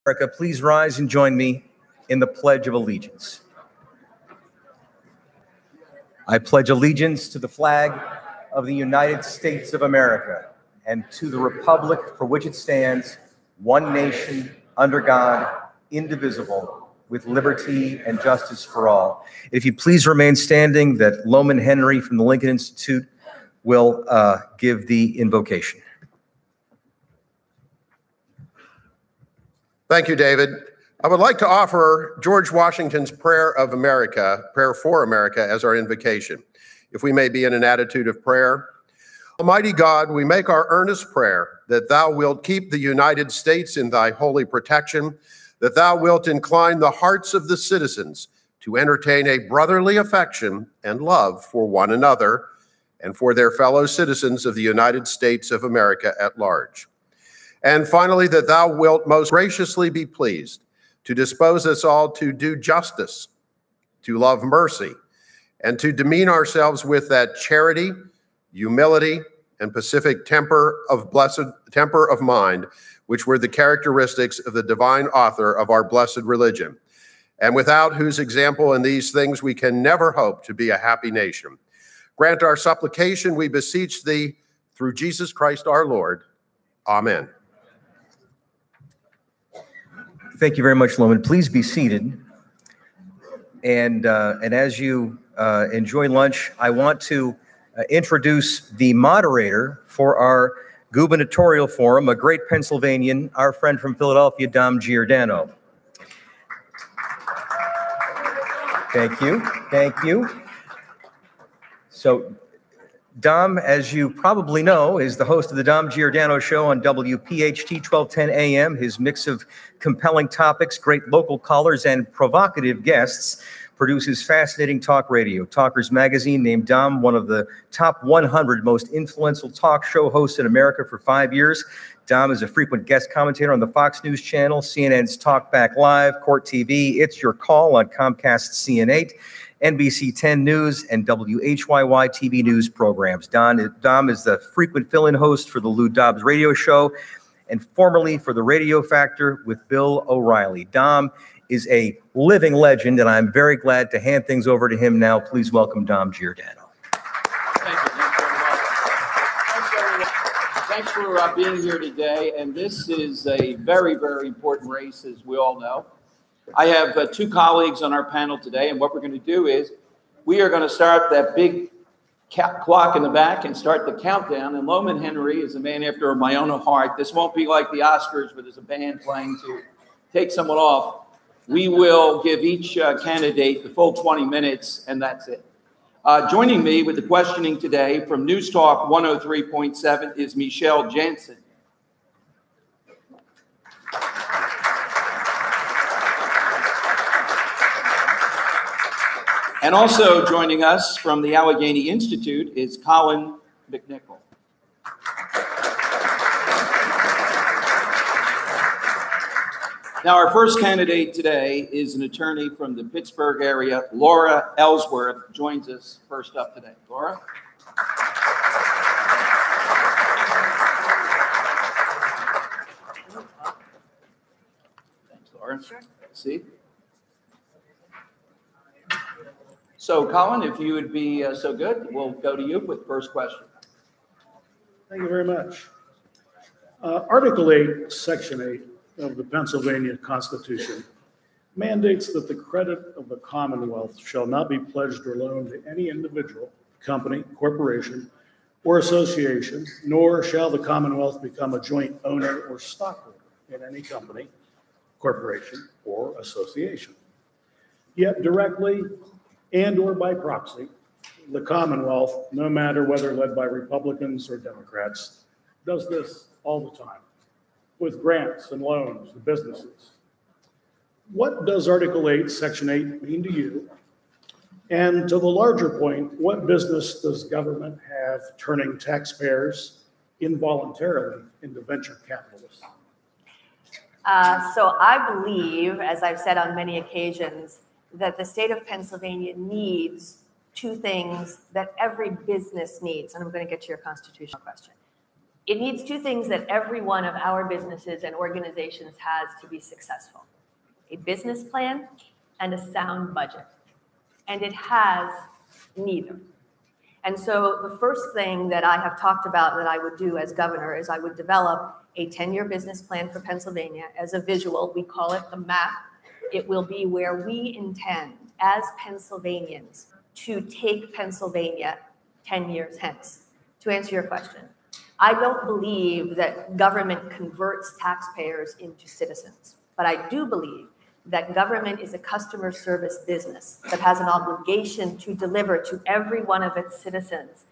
America, please rise and join me in the Pledge of Allegiance. I pledge allegiance to the flag of the United States of America and to the republic for which it stands, one nation, under God, indivisible, with liberty and justice for all. If you please remain standing, that Loman Henry from the Lincoln Institute will give the invocation. Thank you, David. I would like to offer George Washington's Prayer of America, Prayer for America, as our invocation. If we may be in an attitude of prayer. Almighty God, we make our earnest prayer that thou wilt keep the United States in thy holy protection, that thou wilt incline the hearts of the citizens to entertain a brotherly affection and love for one another and for their fellow citizens of the United States of America at large. And finally, that thou wilt most graciously be pleased to dispose us all to do justice, to love mercy, and to demean ourselves with that charity, humility, and pacific temper of mind, which were the characteristics of the divine author of our blessed religion, and without whose example in these things we can never hope to be a happy nation. Grant our supplication, we beseech thee, through Jesus Christ our Lord. Amen. Thank you very much, Loman. Please be seated. And as you enjoy lunch, I want to introduce the moderator for our Gubernatorial Forum, a great Pennsylvanian, our friend from Philadelphia, Dom Giordano. Thank you. Thank you. So, Dom, as you probably know, is the host of the Dom Giordano Show on WPHT 1210 AM. His mix of compelling topics, great local callers, and provocative guests produces fascinating talk radio. Talkers Magazine named Dom one of the top 100 most influential talk show hosts in America for 5 years. Dom is a frequent guest commentator on the Fox News Channel, CNN's Talk Back Live, Court TV, It's Your Call on Comcast CN8, NBC 10 News, and WHYY TV news programs. Dom is the frequent fill-in host for the Lou Dobbs radio show and formerly for the Radio Factor with Bill O'Reilly. Dom is a living legend, and I'm very glad to hand things over to him now. Please welcome Dom Giordano. Thank you. Thanks for being here today. And this is a very, very important race, as we all know. I have two colleagues on our panel today, and what we're going to do is we are going to start that big clock in the back and start the countdown. And Loman Henry is a man after my own heart. This won't be like the Oscars where there's a band playing to take someone off. We will give each candidate the full 20 minutes, and that's it. Joining me with the questioning today from NewsTalk 103.7 is Michele Jansen. And also joining us from the Allegheny Institute is Colin McNickle. Now, our first candidate today is an attorney from the Pittsburgh area. Laura Ellsworth joins us first up today. Laura? Thanks, Laura. Sure. See? So, Colin, if you would be so good, we'll go to you with the first question. Thank you very much. Article 8, Section 8 of the Pennsylvania Constitution mandates that the credit of the Commonwealth shall not be pledged or loaned to any individual, company, corporation, or association, nor shall the Commonwealth become a joint owner or stockholder in any company, corporation, or association. Yet directly and or by proxy, the Commonwealth, no matter whether led by Republicans or Democrats, does this all the time with grants and loans to businesses. What does Article 8, Section 8 mean to you? And to the larger point, what business does government have turning taxpayers involuntarily into venture capitalists? So I believe, as I've said on many occasions, that the state of Pennsylvania needs two things that every business needs, and I'm going to get to your constitutional question. It needs two things that every one of our businesses and organizations has to be successful: a business plan and a sound budget. And it has neither. And so the first thing that I have talked about that I would do as governor is I would develop a 10-year business plan for Pennsylvania as a visual. We call it the map. It will be where we intend as Pennsylvanians to take Pennsylvania 10 years hence. To answer your question, I don't believe that government converts taxpayers into citizens, but I do believe that government is a customer service business that has an obligation to deliver to every one of its citizens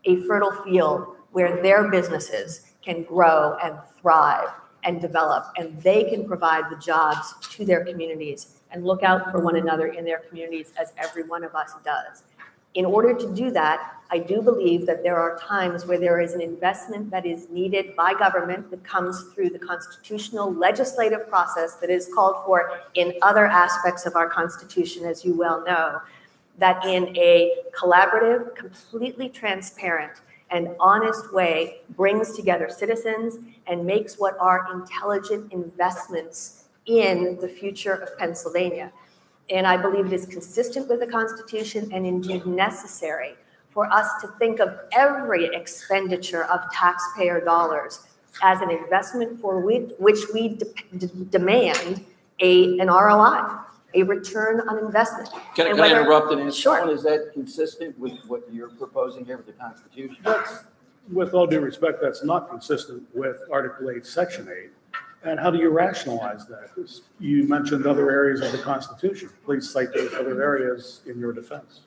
a fertile field where their businesses can grow and thrive and develop, and they can provide the jobs to their communities and look out for one another in their communities as every one of us does. In order to do that, I do believe that there are times where there is an investment that is needed by government that comes through the constitutional legislative process that is called for in other aspects of our Constitution, as you well know, that in a collaborative, completely transparent, and honest way brings together citizens and makes what are intelligent investments in the future of Pennsylvania. And I believe it is consistent with the Constitution and indeed necessary for us to think of every expenditure of taxpayer dollars as an investment for which we demand an ROI, a return on investment. Can I interrupt and ask, sure. Colin, is that consistent with what you're proposing here with the Constitution? With all due respect, that's not consistent with Article 8, Section 8. And how do you rationalize that? You mentioned other areas of the Constitution. Please cite those other areas in your defense.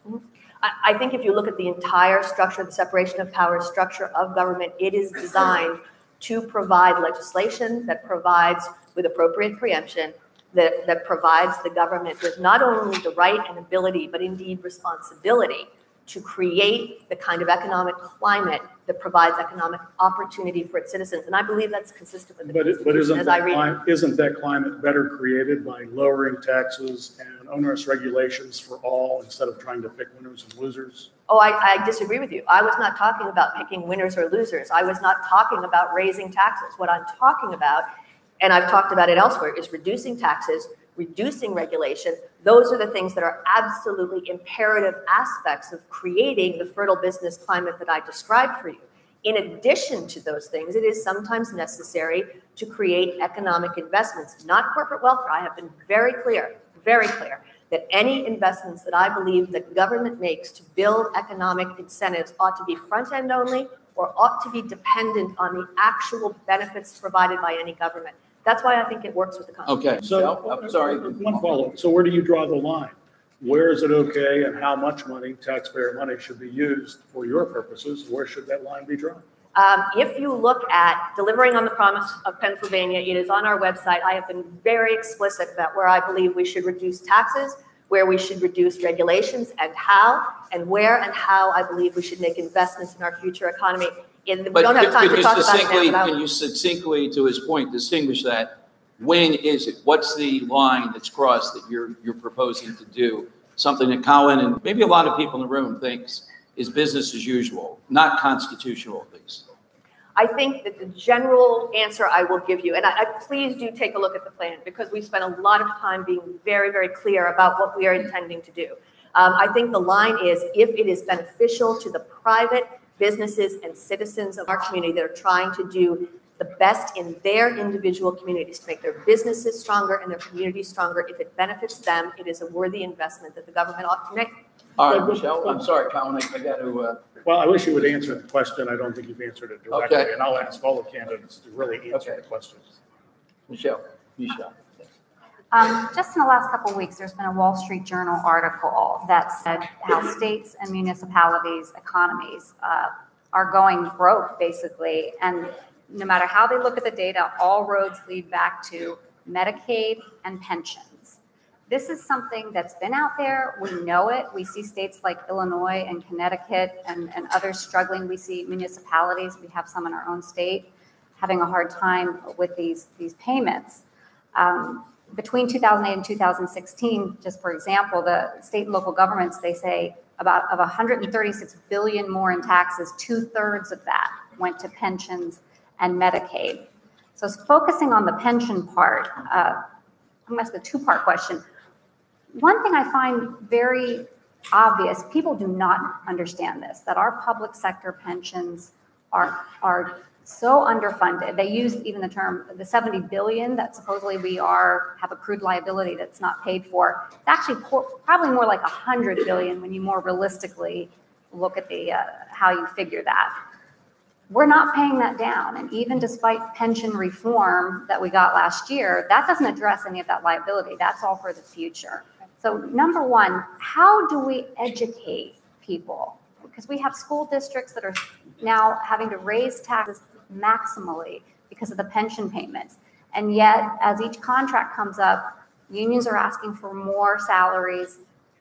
I think if you look at the entire structure, the separation of powers structure of government, it is designed to provide legislation that provides with appropriate preemption, that provides the government with not only the right and ability, but indeed responsibility to create the kind of economic climate that provides economic opportunity for its citizens. And I believe that's consistent with the Constitution as I read it. Isn't that climate better created by lowering taxes and onerous regulations for all instead of trying to pick winners and losers? Oh, I disagree with you. I was not talking about picking winners or losers. I was not talking about raising taxes. What I'm talking about, and I've talked about it elsewhere, is reducing taxes, reducing regulation. Those are the things that are absolutely imperative aspects of creating the fertile business climate that I described for you. In addition to those things, it is sometimes necessary to create economic investments, not corporate welfare. I have been very clear, that any investments that I believe that government makes to build economic incentives ought to be front-end only or ought to be dependent on the actual benefits provided by any government. That's why I think it works with the Constitution. Okay, so I'm sorry. One follow-up. So where do you draw the line? Where is it okay and how much money, taxpayer money, should be used for your purposes? Where should that line be drawn? If you look at delivering on the promise of Pennsylvania, it is on our website. I have been very explicit about where I believe we should reduce taxes, where we should reduce regulations, and how, and where and how I believe we should make investments in our future economy. We don't have time to talk about it now. Can you succinctly, to his point, distinguish that? When is it? What's the line that's crossed that you're proposing to do? Something that Colin and maybe a lot of people in the room thinks is business as usual, not constitutional at least. I think that the general answer I will give you, and I please do take a look at the plan because we spent a lot of time being very, very clear about what we are intending to do. I think the line is if it is beneficial to the private businesses and citizens of our community that are trying to do the best in their individual communities to make their businesses stronger and their communities stronger. If it benefits them, it is a worthy investment that the government ought to make. All right, Michele, I'm sorry, Colin, I got to... Well, I wish you would answer the question. I don't think you've answered it directly. Okay. And I'll ask all the candidates to really answer the questions. Michele. Just in the last couple of weeks, there's been a Wall Street Journal article that said how states and municipalities' economies are going broke, basically. And no matter how they look at the data, all roads lead back to Medicaid and pensions. This is something that's been out there. We know it. We see states like Illinois and Connecticut and others struggling. We see municipalities, we have some in our own state, having a hard time with these payments. Between 2008 and 2016, just for example, the state and local governments, they say about of 136 billion more in taxes, 2/3 of that went to pensions and Medicaid. So focusing on the pension part, I'm going to ask a two-part question. One thing I find very obvious, people do not understand this, that our public sector pensions are so underfunded. They use even the term, the 70 billion that supposedly we have accrued liability that's not paid for. It's actually probably more like 100 billion when you more realistically look at the how you figure that. We're not paying that down. And even despite pension reform that we got last year, that doesn't address any of that liability. That's all for the future. So number one, how do we educate people? Because we have school districts that are now having to raise taxes maximally because of the pension payments. And yet, as each contract comes up, unions are asking for more salaries,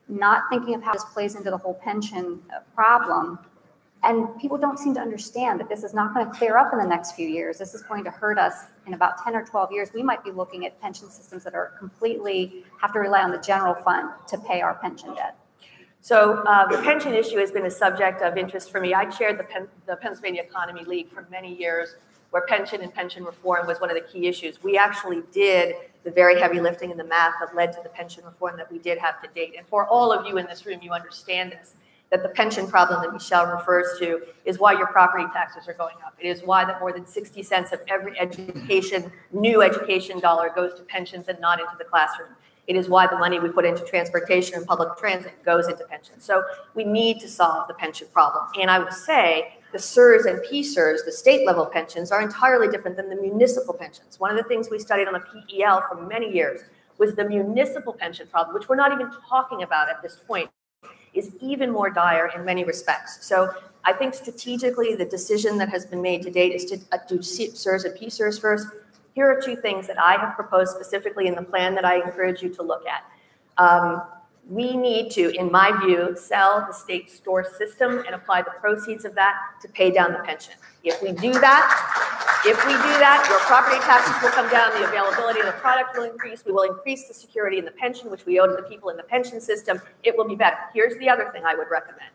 not thinking of how this plays into the whole pension problem. And people don't seem to understand that this is not going to clear up in the next few years. This is going to hurt us in about 10 or 12 years. We might be looking at pension systems that are completely have to rely on the general fund to pay our pension debt. So the pension issue has been a subject of interest for me. I chaired the Pennsylvania Economy League for many years, where pension and pension reform was one of the key issues. We actually did the very heavy lifting in the math that led to the pension reform that we did have to date. And for all of you in this room, you understand this, that the pension problem that Michele refers to is why your property taxes are going up. It is why that more than 60 cents of every new education dollar goes to pensions and not into the classroom. It is why the money we put into transportation and public transit goes into pensions. So we need to solve the pension problem. And I would say the CSRS and PSRS, the state level pensions, are entirely different than the municipal pensions. One of the things we studied on the PEL for many years was the municipal pension problem, which we're not even talking about at this point, is even more dire in many respects. So I think strategically the decision that has been made to date is to do CSRS and PSRS first. Here are two things that I have proposed specifically in the plan that I encourage you to look at. We need to, in my view, sell the state store system and apply the proceeds of that to pay down the pension. If we do that, your property taxes will come down, the availability of the product will increase, we will increase the security in the pension, which we owe to the people in the pension system, it will be better. Here's the other thing I would recommend.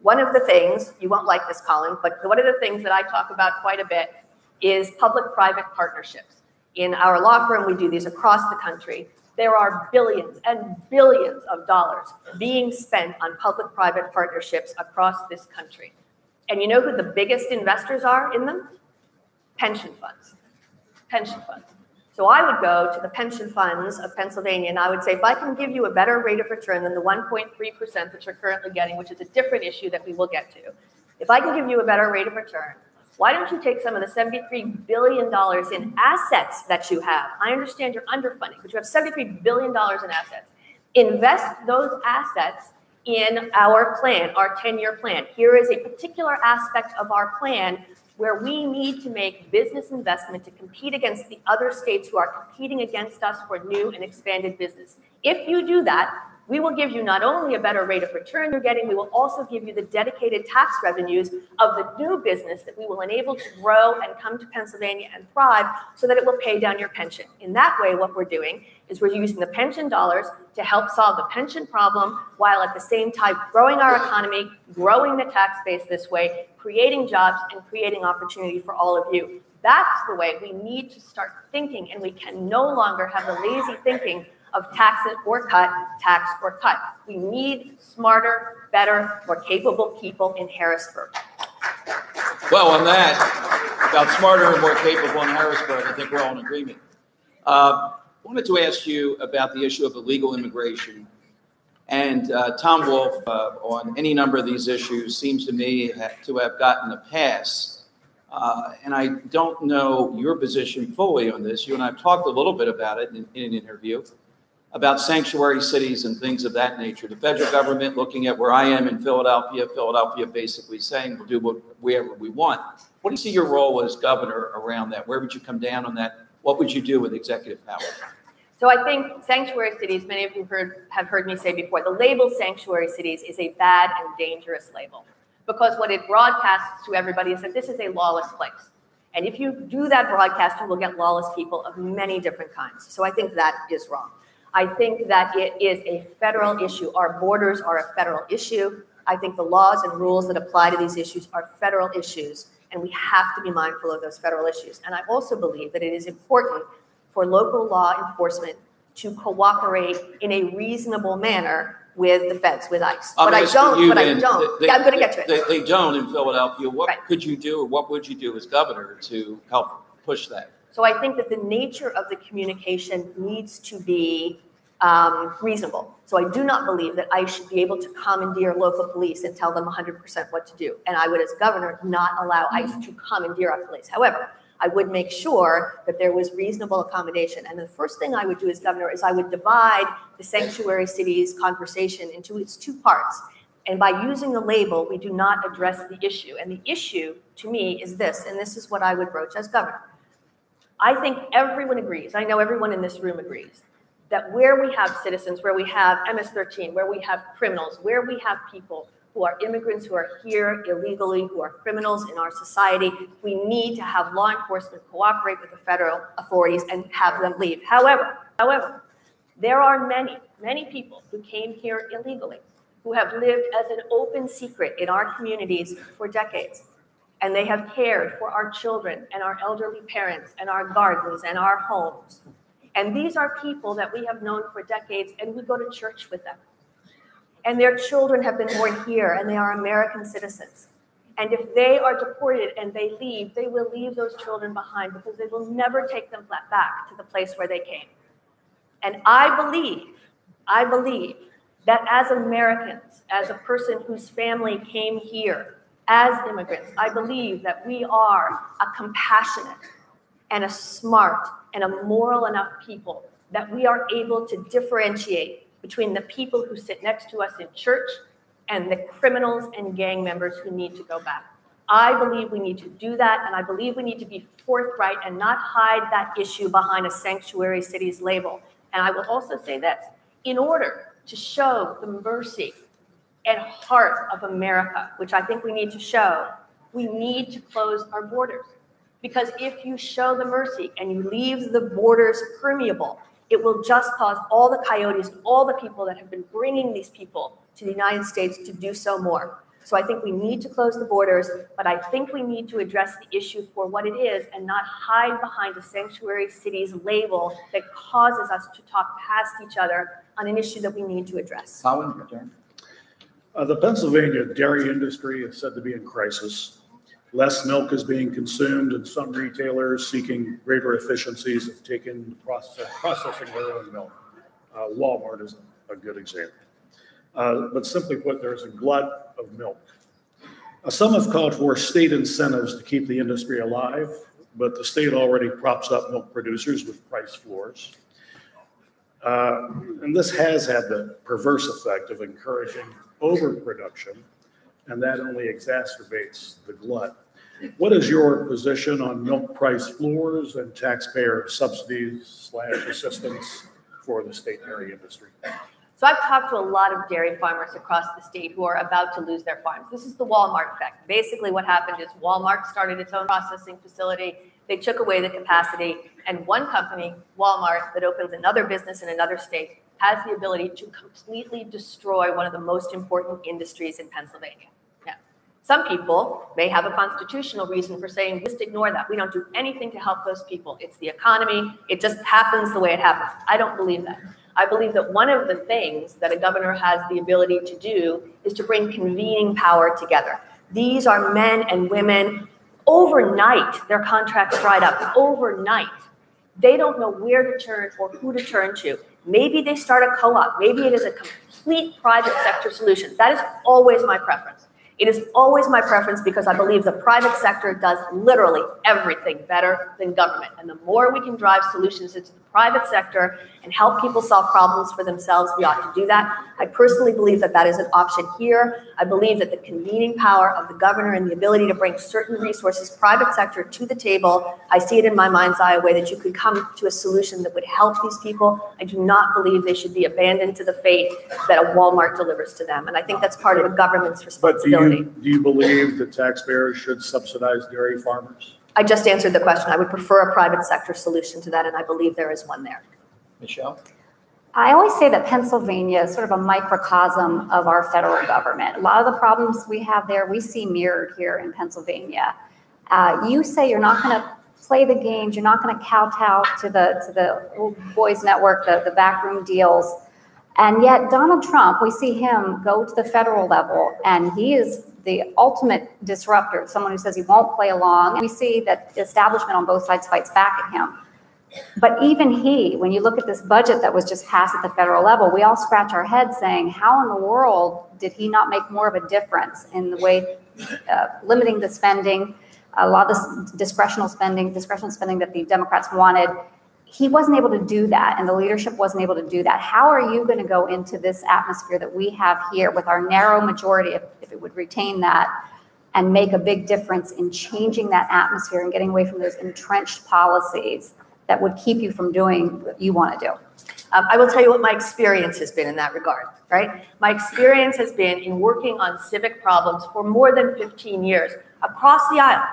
One of the things, you won't like this, Colin, but one of the things that I talk about quite a bit is public-private partnerships. In our law firm, we do these across the country. There are billions and billions of dollars being spent on public-private partnerships across this country. And you know who the biggest investors are in them? Pension funds. Pension funds. So I would go to the pension funds of Pennsylvania and I would say, if I can give you a better rate of return than the 1.3% that you're currently getting, which is a different issue that we will get to, if I can give you a better rate of return, why don't you take some of the $73 billion in assets that you have? I understand you're underfunding, but you have $73 billion in assets. Invest those assets in our plan, our 10-year plan. Here is a particular aspect of our plan where we need to make business investment to compete against the other states who are competing against us for new and expanded business. If you do that, we will give you not only a better rate of return you're getting, we will also give you the dedicated tax revenues of the new business that we will enable to grow and come to Pennsylvania and thrive so that it will pay down your pension. In that way, what we're doing is we're using the pension dollars to help solve the pension problem while at the same time growing our economy, growing the tax base this way, creating jobs and creating opportunity for all of you. That's the way we need to start thinking, and we can no longer have the lazy thinking of tax it or cut, tax or cut. We need smarter, better, more capable people in Harrisburg. Well, on that, about smarter and more capable in Harrisburg, I think we're all in agreement. I wanted to ask you about the issue of illegal immigration. And Tom Wolf, on any number of these issues, seems to me to have gotten a pass. And I don't know your position fully on this. You and I have talked a little bit about it in an interview, about sanctuary cities and things of that nature. The federal government looking at where I am in Philadelphia, Philadelphia basically saying we'll do whatever we want. What do you see your role as governor around that? Where would you come down on that? What would you do with executive power? So I think sanctuary cities, many of you have heard me say before, the label sanctuary cities is a bad and dangerous label because what it broadcasts to everybody is that this is a lawless place. And if you do that broadcast, you will get lawless people of many different kinds. So I think that is wrong. I think that it is a federal issue. Our borders are a federal issue. I think the laws and rules that apply to these issues are federal issues. and we have to be mindful of those federal issues. And I also believe that it is important for local law enforcement to cooperate in a reasonable manner with the feds, with ICE. I'm But I don't. Yeah, I'm going to get to it. They don't in Philadelphia. What Right. could you do, or what would you do as governor to help push that? So I think that the nature of the communication needs to be reasonable. So I do not believe that ICE should be able to commandeer local police and tell them 100% what to do. And I would, as governor, not allow ICE to commandeer our police. However, I would make sure that there was reasonable accommodation. And the first thing I would do as governor is I would divide the sanctuary cities conversation into its two parts. And by using the label, we do not address the issue. And the issue, to me, is this, and this is what I would broach as governor. I think everyone agrees, I know everyone in this room agrees, that where we have citizens, where we have MS-13, where we have criminals, where we have people who are immigrants, who are here illegally, who are criminals in our society, we need to have law enforcement cooperate with the federal authorities and have them leave. However, there are many people who came here illegally, who have lived as an open secret in our communities for decades. And they have cared for our children and our elderly parents and our gardens and our homes. And these are people that we have known for decades, and we go to church with them. And their children have been born here, and they are American citizens. And if they are deported and they leave, they will leave those children behind because they will never take them back to the place where they came. And I believe that as Americans, as a person whose family came here as immigrants, I believe that we are a compassionate and a smart and a moral enough people that we are able to differentiate between the people who sit next to us in church and the criminals and gang members who need to go back. I believe we need to do that, and I believe we need to be forthright and not hide that issue behind a sanctuary cities label. And I will also say this, in order to show the mercy and heart of America, which I think we need to show, we need to close our borders. Because if you show the mercy and you leave the borders permeable, it will just cause all the coyotes, all the people that have been bringing these people to the United States to do so more. So I think we need to close the borders, but I think we need to address the issue for what it is and not hide behind a sanctuary cities label that causes us to talk past each other on an issue that we need to address. Colin, your turn. The Pennsylvania dairy industry is said to be in crisis. Less milk is being consumed, and some retailers seeking greater efficiencies have taken processing their own milk. Walmart is a good example. But simply put, there's a glut of milk. Some have called for state incentives to keep the industry alive, but the state already props up milk producers with price floors. And this has had the perverse effect of encouraging overproduction, and that only exacerbates the glut. What is your position on milk price floors and taxpayer subsidies / assistance for the state dairy industry? So I've talked to a lot of dairy farmers across the state who are about to lose their farms. This is the Walmart effect. Basically what happened is Walmart started its own processing facility. They took away the capacity, and one company, Walmart, that opens another business in another state, has the ability to completely destroy one of the most important industries in Pennsylvania. Now, some people may have a constitutional reason for saying, just ignore that. We don't do anything to help those people. It's the economy. It just happens the way it happens. I don't believe that. I believe that one of the things that a governor has the ability to do is to bring convening power together. These are men and women. Overnight, their contracts dried up. Overnight. They don't know where to turn or who to turn to. Maybe they start a co-op. Maybe it is a complete private sector solution. That is always my preference. It is always my preference because I believe the private sector does literally everything better than government. And the more we can drive solutions into the private sector and help people solve problems for themselves, we ought to do that. I personally believe that that is an option here. I believe that the convening power of the governor and the ability to bring certain resources, private sector, to the table, I see it in my mind's eye a way that you could come to a solution that would help these people. I do not believe they should be abandoned to the fate that a Walmart delivers to them. And I think that's part of a government's responsibility. But do you believe that taxpayers should subsidize dairy farmers? I just answered the question. I would prefer a private sector solution to that, and I believe there is one there. Michele? I always say that Pennsylvania is sort of a microcosm of our federal government. A lot of the problems we have there, we see mirrored here in Pennsylvania. You say you're not going to play the games, you're not going to kowtow to the old boys network, the backroom deals. And yet Donald Trump, we see him go to the federal level, and he is the ultimate disruptor, someone who says he won't play along. We see that the establishment on both sides fights back at him. But even he, when you look at this budget that was just passed at the federal level, we all scratch our heads saying, how in the world did he not make more of a difference in the way limiting the spending, a lot of this discretional spending that the Democrats wanted? He wasn't able to do that, and the leadership wasn't able to do that. How are you going to go into this atmosphere that we have here with our narrow majority, if it would retain that, and make a big difference in changing that atmosphere and getting away from those entrenched policies that would keep you from doing what you want to do? I will tell you what my experience has been in that regard, right? My experience has been in working on civic problems for more than 15 years, across the aisle,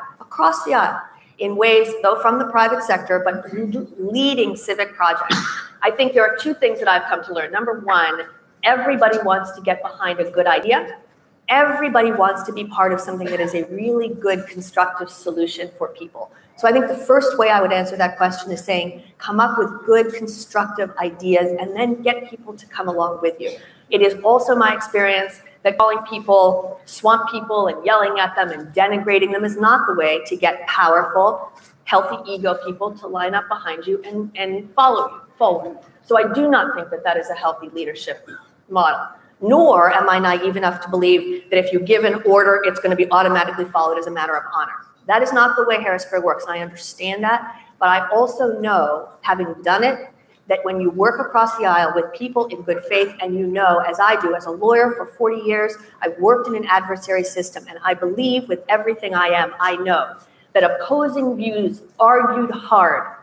in ways, though from the private sector, but leading civic projects. I think there are two things that I've come to learn. Number one, everybody wants to get behind a good idea. Everybody wants to be part of something that is a really good, constructive solution for people. So I think the first way I would answer that question is saying, come up with good, constructive ideas and then get people to come along with you. It is also my experience that calling people swamp people and yelling at them and denigrating them is not the way to get powerful, healthy ego people to line up behind you and follow you forward. So I do not think that that is a healthy leadership model. Nor am I naive enough to believe that if you give an order, it's going to be automatically followed as a matter of honor. That is not the way Harrisburg works, and I understand that. But I also know, having done it, that when you work across the aisle with people in good faith, and you know, as I do, as a lawyer for 40 years, I've worked in an adversary system, and I believe with everything I am, I know that opposing views argued hard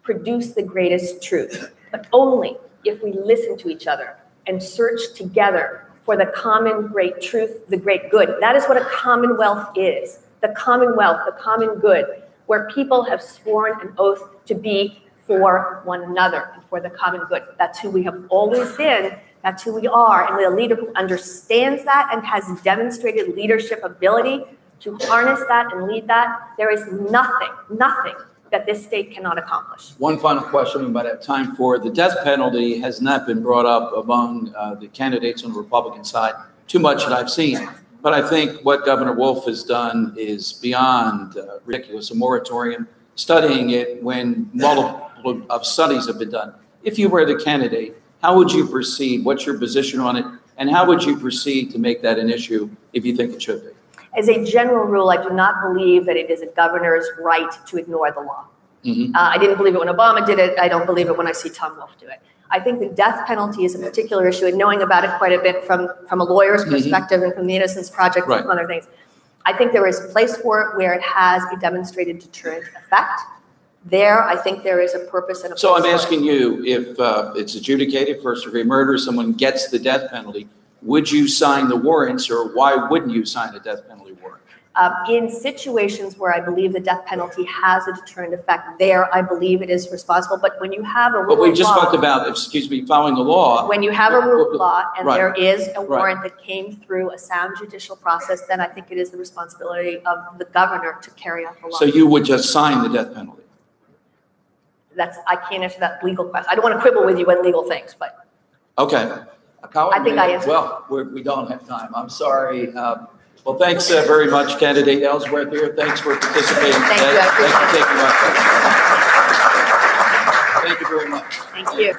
produce the greatest truth, but only if we listen to each other and search together for the common great truth, the great good. That is what a commonwealth is, the commonwealth, the common good, where people have sworn an oath to be for one another and for the common good. That's who we have always been. That's who we are. And with a leader who understands that and has demonstrated leadership ability to harness that and lead that, there is nothing that this state cannot accomplish. One final question we might have time for. The death penalty has not been brought up among the candidates on the Republican side too much that I've seen. But I think what Governor Wolf has done is beyond ridiculous. A moratorium, studying it when multiple of studies have been done. If you were the candidate, how would you proceed? What's your position on it? And how would you proceed to make that an issue if you think it should be? As a general rule, I do not believe that it is a governor's right to ignore the law. I didn't believe it when Obama did it. I don't believe it when I see Tom Wolf do it. I think the death penalty is a particular issue, and knowing about it quite a bit from a lawyer's perspective and from the Innocence Project and from other things, I think there is a place for it where it has a demonstrated deterrent effect. There, I think there is a purpose and a place. So I'm asking you, if it's adjudicated first-degree murder, someone gets the death penalty, would you sign the warrants, or why wouldn't you sign a death penalty warrant? In situations where I believe the death penalty has a deterrent effect, there I believe it is responsible. But when you have a rule of law, but we just talked about, excuse me, following the law. When you have a rule of law and there is a warrant that came through a sound judicial process, then I think it is the responsibility of the governor to carry out the law. So you would just sign the death penalty? I can't answer that legal question. I don't want to quibble with you on legal things, but. Okay. Colin, I think I answered. Well, we don't have time. I'm sorry. Well, thanks very much, candidate Ellsworth here. Thanks for participating today. Thank you. I appreciate it. Thank you very much. Thank you.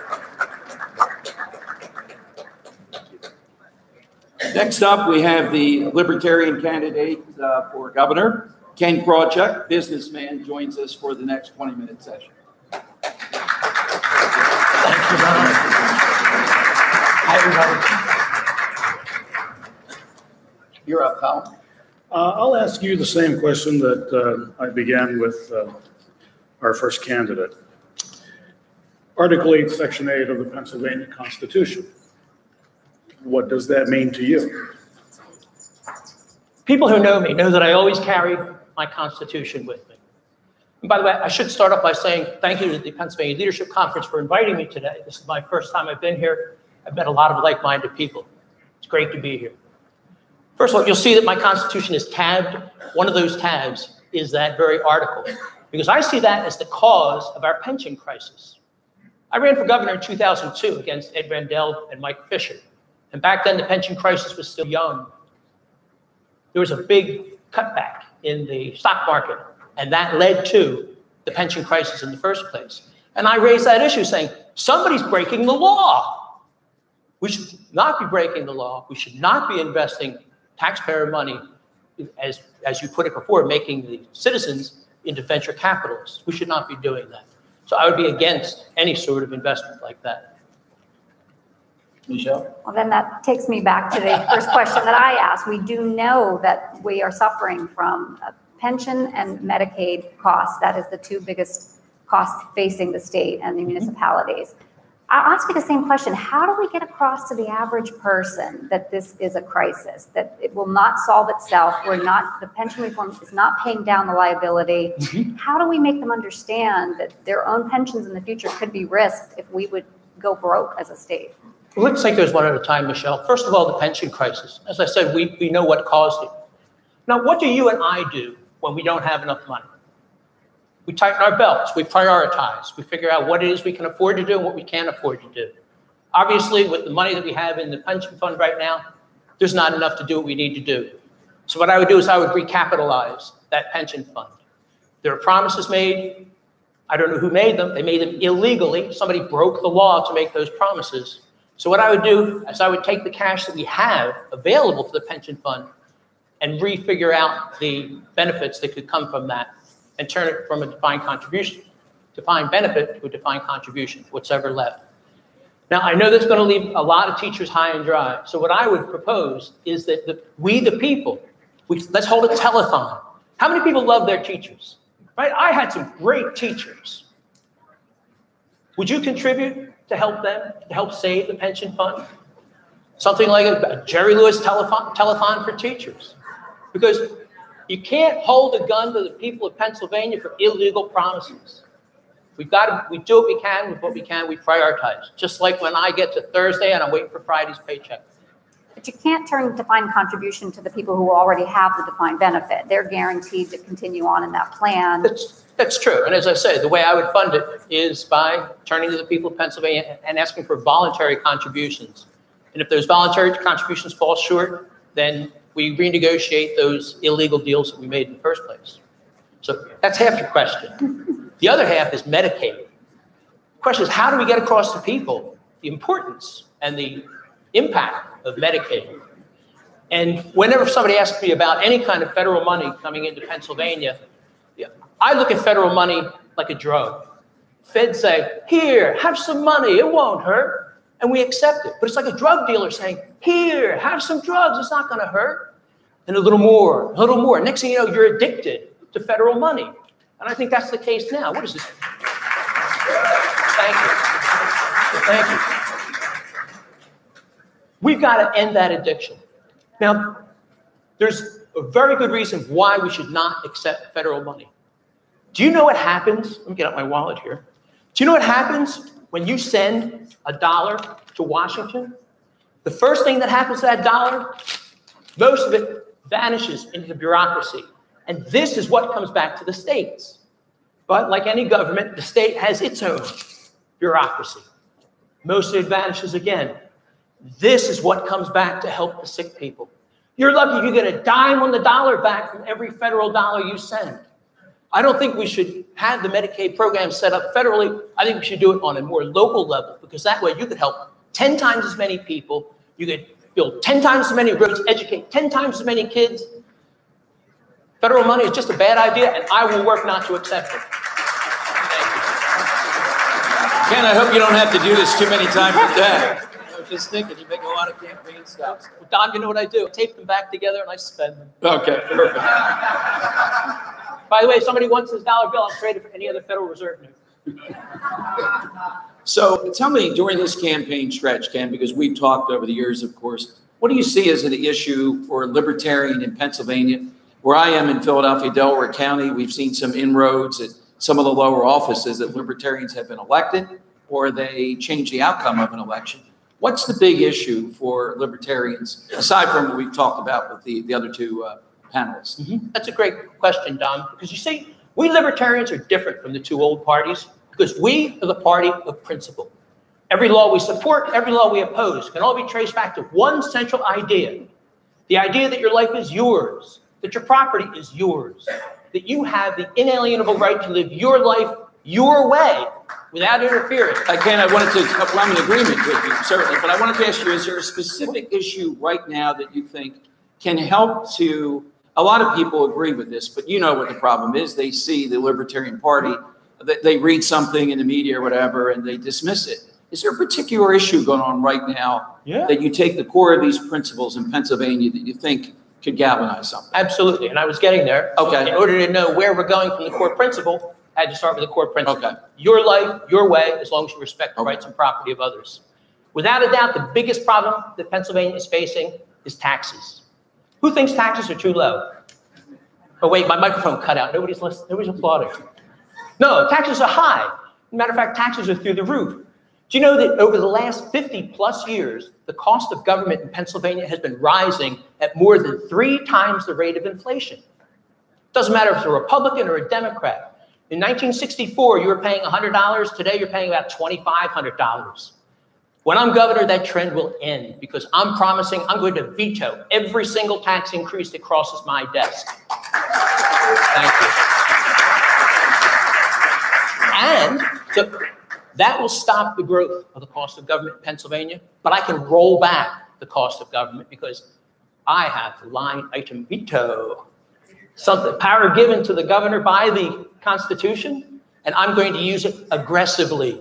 Next up, we have the Libertarian candidate for governor, Ken Krawchuk, businessman, joins us for the next 20-minute session. Thank you, Ron. Hi, everybody. You're up, Colin. I'll ask you the same question that I began with our first candidate. Article 8, Section 8 of the Pennsylvania Constitution. What does that mean to you? People who know me know that I always carry my Constitution with me. And by the way, I should start off by saying thank you to the Pennsylvania Leadership Conference for inviting me today. This is my first time I've been here. I've met a lot of like-minded people. It's great to be here. First of all, you'll see that my Constitution is tabbed. One of those tabs is that very article, because I see that as the cause of our pension crisis. I ran for governor in 2002 against Ed Rendell and Mike Fisher. And back then, the pension crisis was still young. There was a big cutback in the stock market, and that led to the pension crisis in the first place. And I raised that issue saying, somebody's breaking the law. We should not be breaking the law. We should not be investing taxpayer money, as you put it before, making the citizens into venture capitalists. We should not be doing that. So I would be against any sort of investment like that. Michele? Well, then that takes me back to the first question that I asked. We do know that we are suffering from pension and Medicaid costs. That is the two biggest costs facing the state and the municipalities. I'll ask you the same question. How do we get across to the average person that this is a crisis, that it will not solve itself? The pension reform is not paying down the liability. How do we make them understand that their own pensions in the future could be risked if we would go broke as a state? Well, let's take those one at a time, Michele. First of all, the pension crisis. As I said, we know what caused it. Now, what do you and I do when we don't have enough money? We tighten our belts, we prioritize, we figure out what it is we can afford to do and what we can't afford to do. Obviously, with the money that we have in the pension fund right now, there's not enough to do what we need to do. So what I would do is I would recapitalize that pension fund. There are promises made. I don't know who made them. They made them illegally. Somebody broke the law to make those promises. So what I would do is I would take the cash that we have available for the pension fund and refigure out the benefits that could come from that, and turn it from a defined benefit to a defined contribution, whatever left. Now, I know that's going to leave a lot of teachers high and dry. So what I would propose is that we, the people, let's hold a telethon. How many people love their teachers? Right? I had some great teachers. Would you contribute to help them, to help save the pension fund? Something like a Jerry Lewis telethon for teachers. Because you can't hold a gun to the people of Pennsylvania for illegal promises. We do what we can with what we can. We prioritize. Just like when I get to Thursday and I'm waiting for Friday's paycheck. But you can't turn defined contribution to the people who already have the defined benefit. They're guaranteed to continue on in that plan. That's true. And as I say, the way I would fund it is by turning to the people of Pennsylvania and asking for voluntary contributions. And if those voluntary contributions fall short, then we renegotiate those illegal deals that we made in the first place. So that's half your question. The other half is Medicaid. The question is, how do we get across to people the importance and the impact of Medicaid? And whenever somebody asks me about any kind of federal money coming into Pennsylvania, I look at federal money like a drug. Feds say, here, have some money, it won't hurt. And we accept it. But it's like a drug dealer saying, here, have some drugs, it's not going to hurt. And a little more, a little more. Next thing you know, you're addicted to federal money. And I think that's the case now. What is this? Thank you. Thank you. We've got to end that addiction. Now, there's a very good reason why we should not accept federal money. Do you know what happens? Let me get out my wallet here. Do you know what happens when you send $1 to Washington? The first thing that happens to that dollar, most of it vanishes into the bureaucracy. And this is what comes back to the states. But like any government, the state has its own bureaucracy. Most of it vanishes again. This is what comes back to help the sick people. You're lucky if you get a dime on the dollar back from every federal dollar you send. I don't think we should have the Medicaid program set up federally. I think we should do it on a more local level, because that way you could help 10 times as many people. You could build 10 times as many roads, educate 10 times as many kids. Federal money is just a bad idea, and I will work not to accept it. Ken, I hope you don't have to do this too many times a day. I was just thinking, you make a lot of campaign stops. Well, Don, you know what I do? I tape them back together and I spend them. Okay, perfect. By the way, if somebody wants this dollar bill, I'll trade it for any other Federal Reserve note. So tell me, during this campaign stretch, Ken, because we've talked over the years, of course, what do you see as an issue for Libertarian in Pennsylvania? Where I am in Philadelphia, Delaware County, we've seen some inroads at some of the lower offices that Libertarians have been elected, or they change the outcome of an election. What's the big issue for Libertarians, aside from what we've talked about with the other two panelists? That's a great question, Dom, because you see, we libertarians are different from the two old parties because we are the party of principle. Every law we support, every law we oppose can all be traced back to one central idea. The idea that your life is yours, that your property is yours, that you have the inalienable right to live your life your way without interference. Again, I'm in agreement with you, certainly, but I wanted to ask you, is there a specific issue right now that you think can help to, a lot of people agree with this, but you know what the problem is. They see the Libertarian Party, they read something in the media or whatever, and they dismiss it. Is there a particular issue going on right now that you take the core of these principles in Pennsylvania that you think could galvanize something? Absolutely, and I was getting there. Okay. So in order to know where we're going from the core principle, I had to start with the core principle. Okay. Your life, your way, as long as you respect the rights and property of others. Without a doubt, the biggest problem that Pennsylvania is facing is taxes. Who thinks taxes are too low? Oh, wait, my microphone cut out. Nobody's listening. Nobody's applauding. No, taxes are high. Matter of fact, taxes are through the roof. Do you know that over the last 50 plus years, the cost of government in Pennsylvania has been rising at more than 3 times the rate of inflation? Doesn't matter if it's a Republican or a Democrat. In 1964, you were paying $100. Today, you're paying about $2,500. When I'm governor, that trend will end because I'm promising I'm going to veto every single tax increase that crosses my desk. Thank you. And that will stop the growth of the cost of government in Pennsylvania, but I can roll back the cost of government because I have the line item veto. Something, power given to the governor by the Constitution, and I'm going to use it aggressively.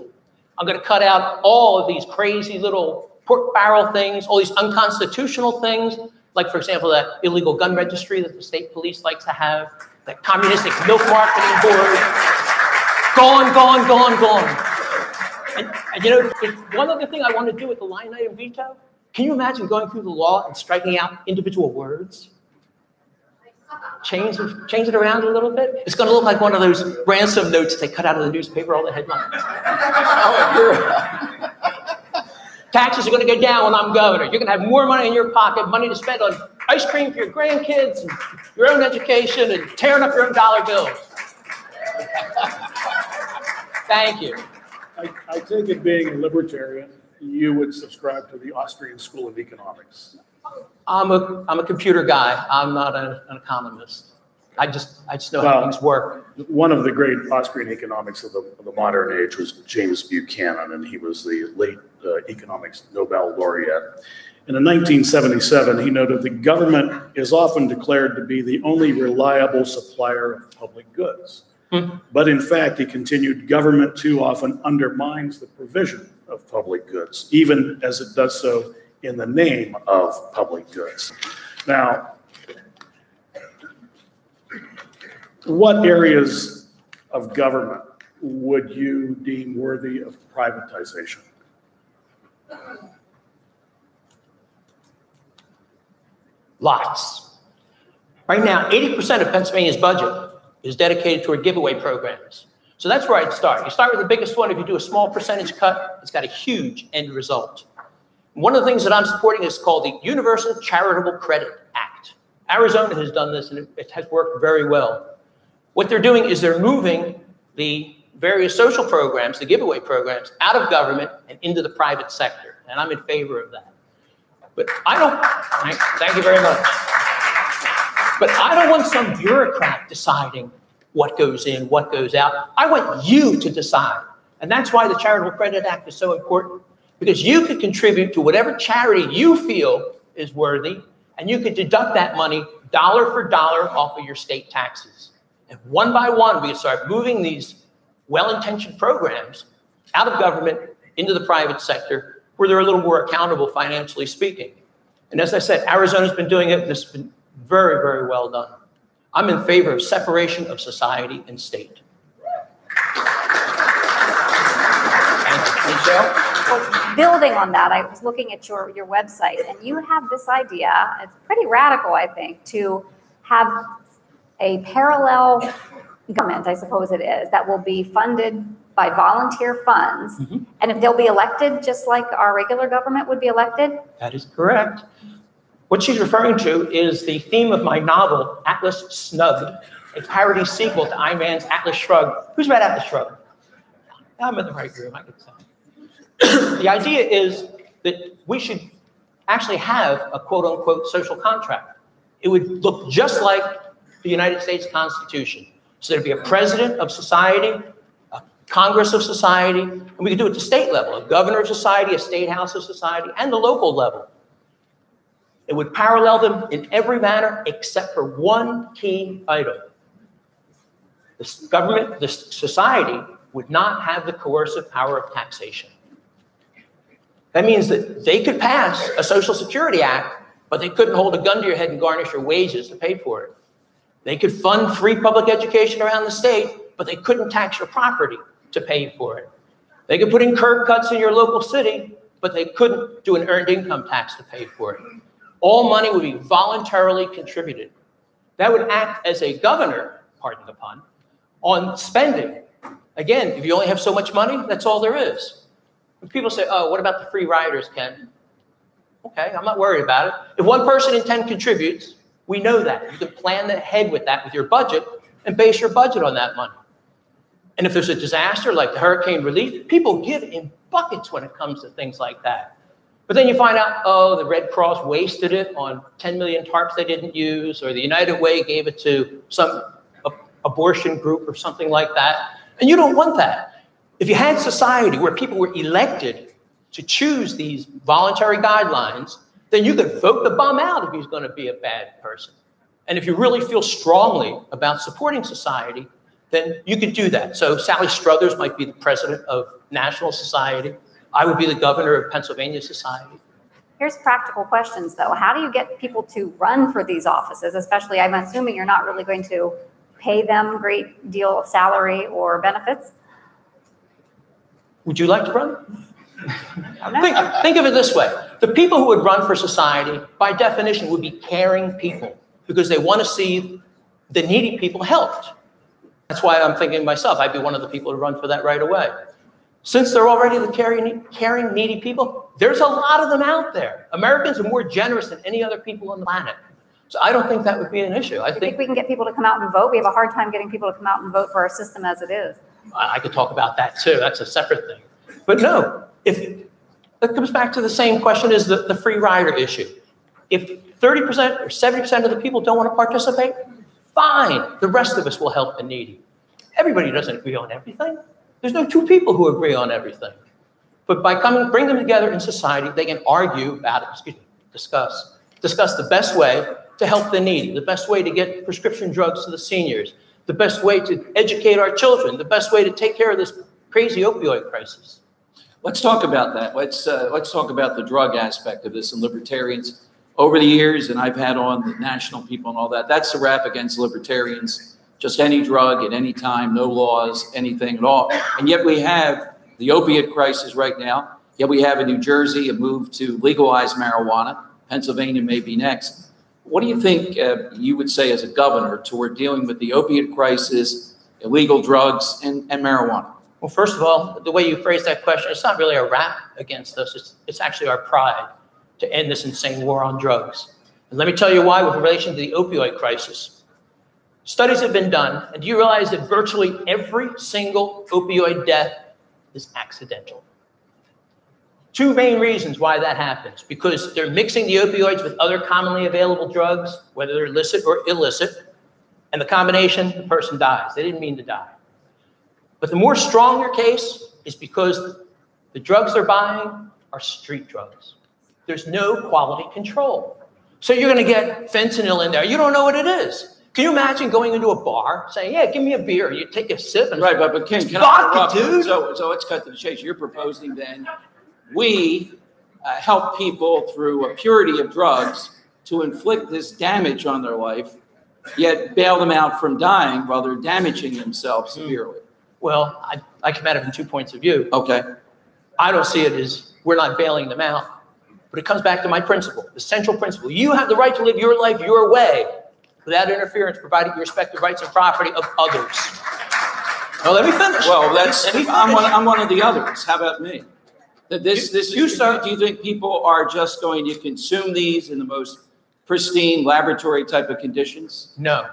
I'm going to cut out all of these crazy little pork barrel things, all these unconstitutional things, like, for example, that illegal gun registry that the state police likes to have, that communistic milk marketing board. Gone, gone, gone, gone. And you know, one other thing I want to do with the line item veto, can you imagine going through the law and striking out individual words? Change it around a little bit. It's going to look like one of those ransom notes they cut out of the newspaper, all the headlines. Taxes are going to go down when I'm governor. You're going to have more money in your pocket, money to spend on ice cream for your grandkids, and your own education, and tearing up your own dollar bills. Thank you. I take it, being a libertarian, you would subscribe to the Austrian School of Economics. I'm a computer guy. I'm not an economist. I just know how things work. One of the great Austrian economics of the modern age was James Buchanan, and he was the late economics Nobel laureate. And in 1977, he noted the government is often declared to be the only reliable supplier of public goods. But in fact, he continued, government too often undermines the provision of public goods, even as it does so in the name of public goods. Now, what areas of government would you deem worthy of privatization? Lots. Right now, 80% of Pennsylvania's budget is dedicated toward giveaway programs. So that's where I'd start. You start with the biggest one. If you do a small percentage cut, it's got a huge end result. One of the things that I'm supporting is called the Universal Charitable Credit Act. Arizona has done this, and it has worked very well. What they're doing is they're moving the various social programs, the giveaway programs, out of government and into the private sector, and I'm in favor of that. But I don't, thank you very much. But I don't want some bureaucrat deciding what goes in, what goes out. I want you to decide. And that's why the Charitable Credit Act is so important, because you could contribute to whatever charity you feel is worthy, and you could deduct that money dollar for dollar off of your state taxes. And one by one, we start moving these well-intentioned programs out of government into the private sector, where they're a little more accountable financially speaking. And as I said, Arizona's been doing it, and this has been very, very well done. I'm in favor of separation of society and state. Michele? Well, building on that, I was looking at your website, and you have this idea, it's pretty radical, I think, to have a parallel government, I suppose it is, that will be funded by volunteer funds. And if they'll be elected just like our regular government would be elected? That is correct. What she's referring to is the theme of my novel, Atlas Snubbed, a parody sequel to Ayn Rand's Atlas Shrugged. Who's read Atlas Shrugged? I'm in the right room, I can tell. The idea is that we should actually have a quote-unquote social contract. It would look just like the United States Constitution. So there'd be a president of society, a Congress of society, and we could do it at the state level, a governor of society, a state house of society, and the local level. It would parallel them in every manner except for one key item. The government, the society, would not have the coercive power of taxation. That means that they could pass a Social Security Act, but they couldn't hold a gun to your head and garnish your wages to pay for it. They could fund free public education around the state, but they couldn't tax your property to pay for it. They could put in curb cuts in your local city, but they couldn't do an earned income tax to pay for it. All money would be voluntarily contributed. That would act as a governor, pardon the pun, on spending. Again, if you only have so much money, that's all there is. When people say, oh, what about the free riders, Ken? Okay, I'm not worried about it. If 1 person in 10 contributes, we know that. You can plan ahead with that with your budget and base your budget on that money. And if there's a disaster like the hurricane relief, people give in buckets when it comes to things like that. But then you find out, oh, the Red Cross wasted it on 10 million tarps they didn't use, or the United Way gave it to some abortion group or something like that. And you don't want that. If you had society where people were elected to choose these voluntary guidelines, then you could vote the bum out if he's going to be a bad person. And if you really feel strongly about supporting society, then you could do that. So Sally Struthers might be the president of National Society. I would be the governor of Pennsylvania Society. Here's practical questions, though. How do you get people to run for these offices? Especially, I'm assuming you're not really going to pay them a great deal of salary or benefits. Would you like to run? Think of it this way. The people who would run for society, by definition, would be caring people because they want to see the needy people helped. That's why I'm thinking to myself, I'd be one of the people who run for that right away. Since they're already the caring, needy people, there's a lot of them out there. Americans are more generous than any other people on the planet. So I don't think that would be an issue. I think we can get people to come out and vote. We have a hard time getting people to come out and vote for our system as it is. I could talk about that too. That's a separate thing. But no, if it comes back to the same question as the free rider issue. If 30% or 70% of the people don't want to participate, fine. The rest of us will help the needy. Everybody doesn't agree on everything. There's no 2 people who agree on everything. But by bring them together in society, they can argue about it, discuss the best way to help the needy, the best way to get prescription drugs to the seniors, the best way to educate our children, the best way to take care of this crazy opioid crisis. Let's talk about that. Let's talk about the drug aspect of this and libertarians. Over the years, and I've had on the national people and all that, that's the rap against libertarians. Just any drug at any time, no laws, anything at all. And yet we have the opiate crisis right now. Yet we have in New Jersey a move to legalize marijuana. Pennsylvania may be next. What do you think you would say as a governor toward dealing with the opiate crisis, illegal drugs, and marijuana? Well, first of all, the way you phrase that question, it's not really a rap against us. It's actually our pride to end this insane war on drugs. And let me tell you why with relation to the opioid crisis. Studies have been done, and do you realize that virtually every single opioid death is accidental? 2 main reasons why that happens. Because they're mixing the opioids with other commonly available drugs, whether they're licit or illicit, and the combination, the person dies. They didn't mean to die. But the more stronger case is because the drugs they're buying are street drugs. There's no quality control. So you're going to get fentanyl in there. You don't know what it is. Can you imagine going into a bar saying, yeah, give me a beer. You take a sip. And right, but Ken, can I interrupt? Dude. So let's cut to the chase. You're proposing then we help people through a purity of drugs to inflict this damage on their life, yet bail them out from dying while they're damaging themselves severely. Well, I come at it from 2 points of view. Okay. I don't see it as we're not bailing them out, but it comes back to my principle, the central principle. You have the right to live your life your way without interference, provided you respect the rights and property of others. Now, let me finish. Well, I'm one of the others. How about me? Do you think people are just going to consume these in the most pristine laboratory type of conditions? No.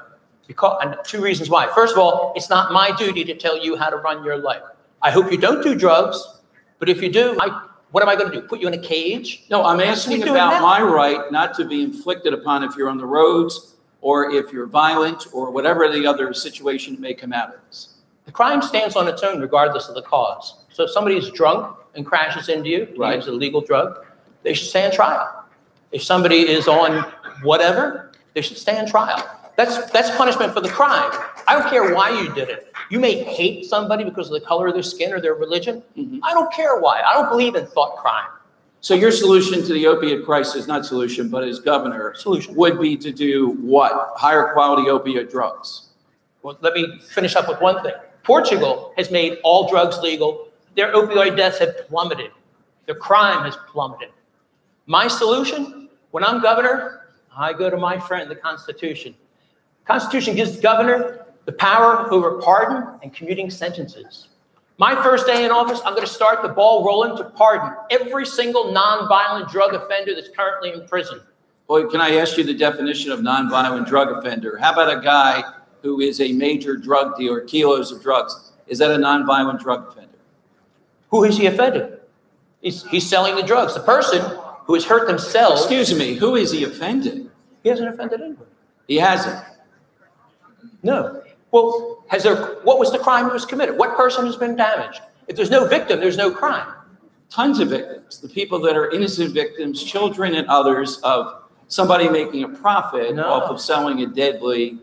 Because, and two reasons why. First of all, it's not my duty to tell you how to run your life. I hope you don't do drugs, but if you do, what am I going to do? Put you in a cage? No, I'm asking about my right not to be inflicted upon if you're on the roads or if you're violent or whatever the other situation may come out of this. The crime stands on its own regardless of the cause. So if somebody is drunk and crashes into you, Right. uses a legal drug, they should stand trial. If somebody is on whatever, they should stand trial. That's punishment for the crime. I don't care why you did it. You may hate somebody because of the color of their skin or their religion. I don't care why. I don't believe in thought crime. So your solution to the opiate crisis, not solution, but as governor, would be to do what? Higher quality opiate drugs. Well, let me finish up with one thing. Portugal has made all drugs legal. Their opioid deaths have plummeted. Their crime has plummeted. My solution, when I'm governor, I go to my friend, the Constitution. The Constitution gives the governor the power over pardon and commuting sentences. My first day in office, I'm going to start the ball rolling to pardon every single nonviolent drug offender that's currently in prison. Well, can I ask you the definition of nonviolent drug offender? How about a guy who is a major drug dealer, kilos of drugs? Is that a nonviolent drug offender? Who is he offended? He's selling the drugs. The person who has hurt themselves. Excuse me, who is he offended? He hasn't offended anyone. He hasn't. No. Well, what was the crime that was committed? What person has been damaged? If there's no victim, there's no crime. Tons of victims. The people that are innocent victims, children and others, of somebody making a profit off of selling a deadly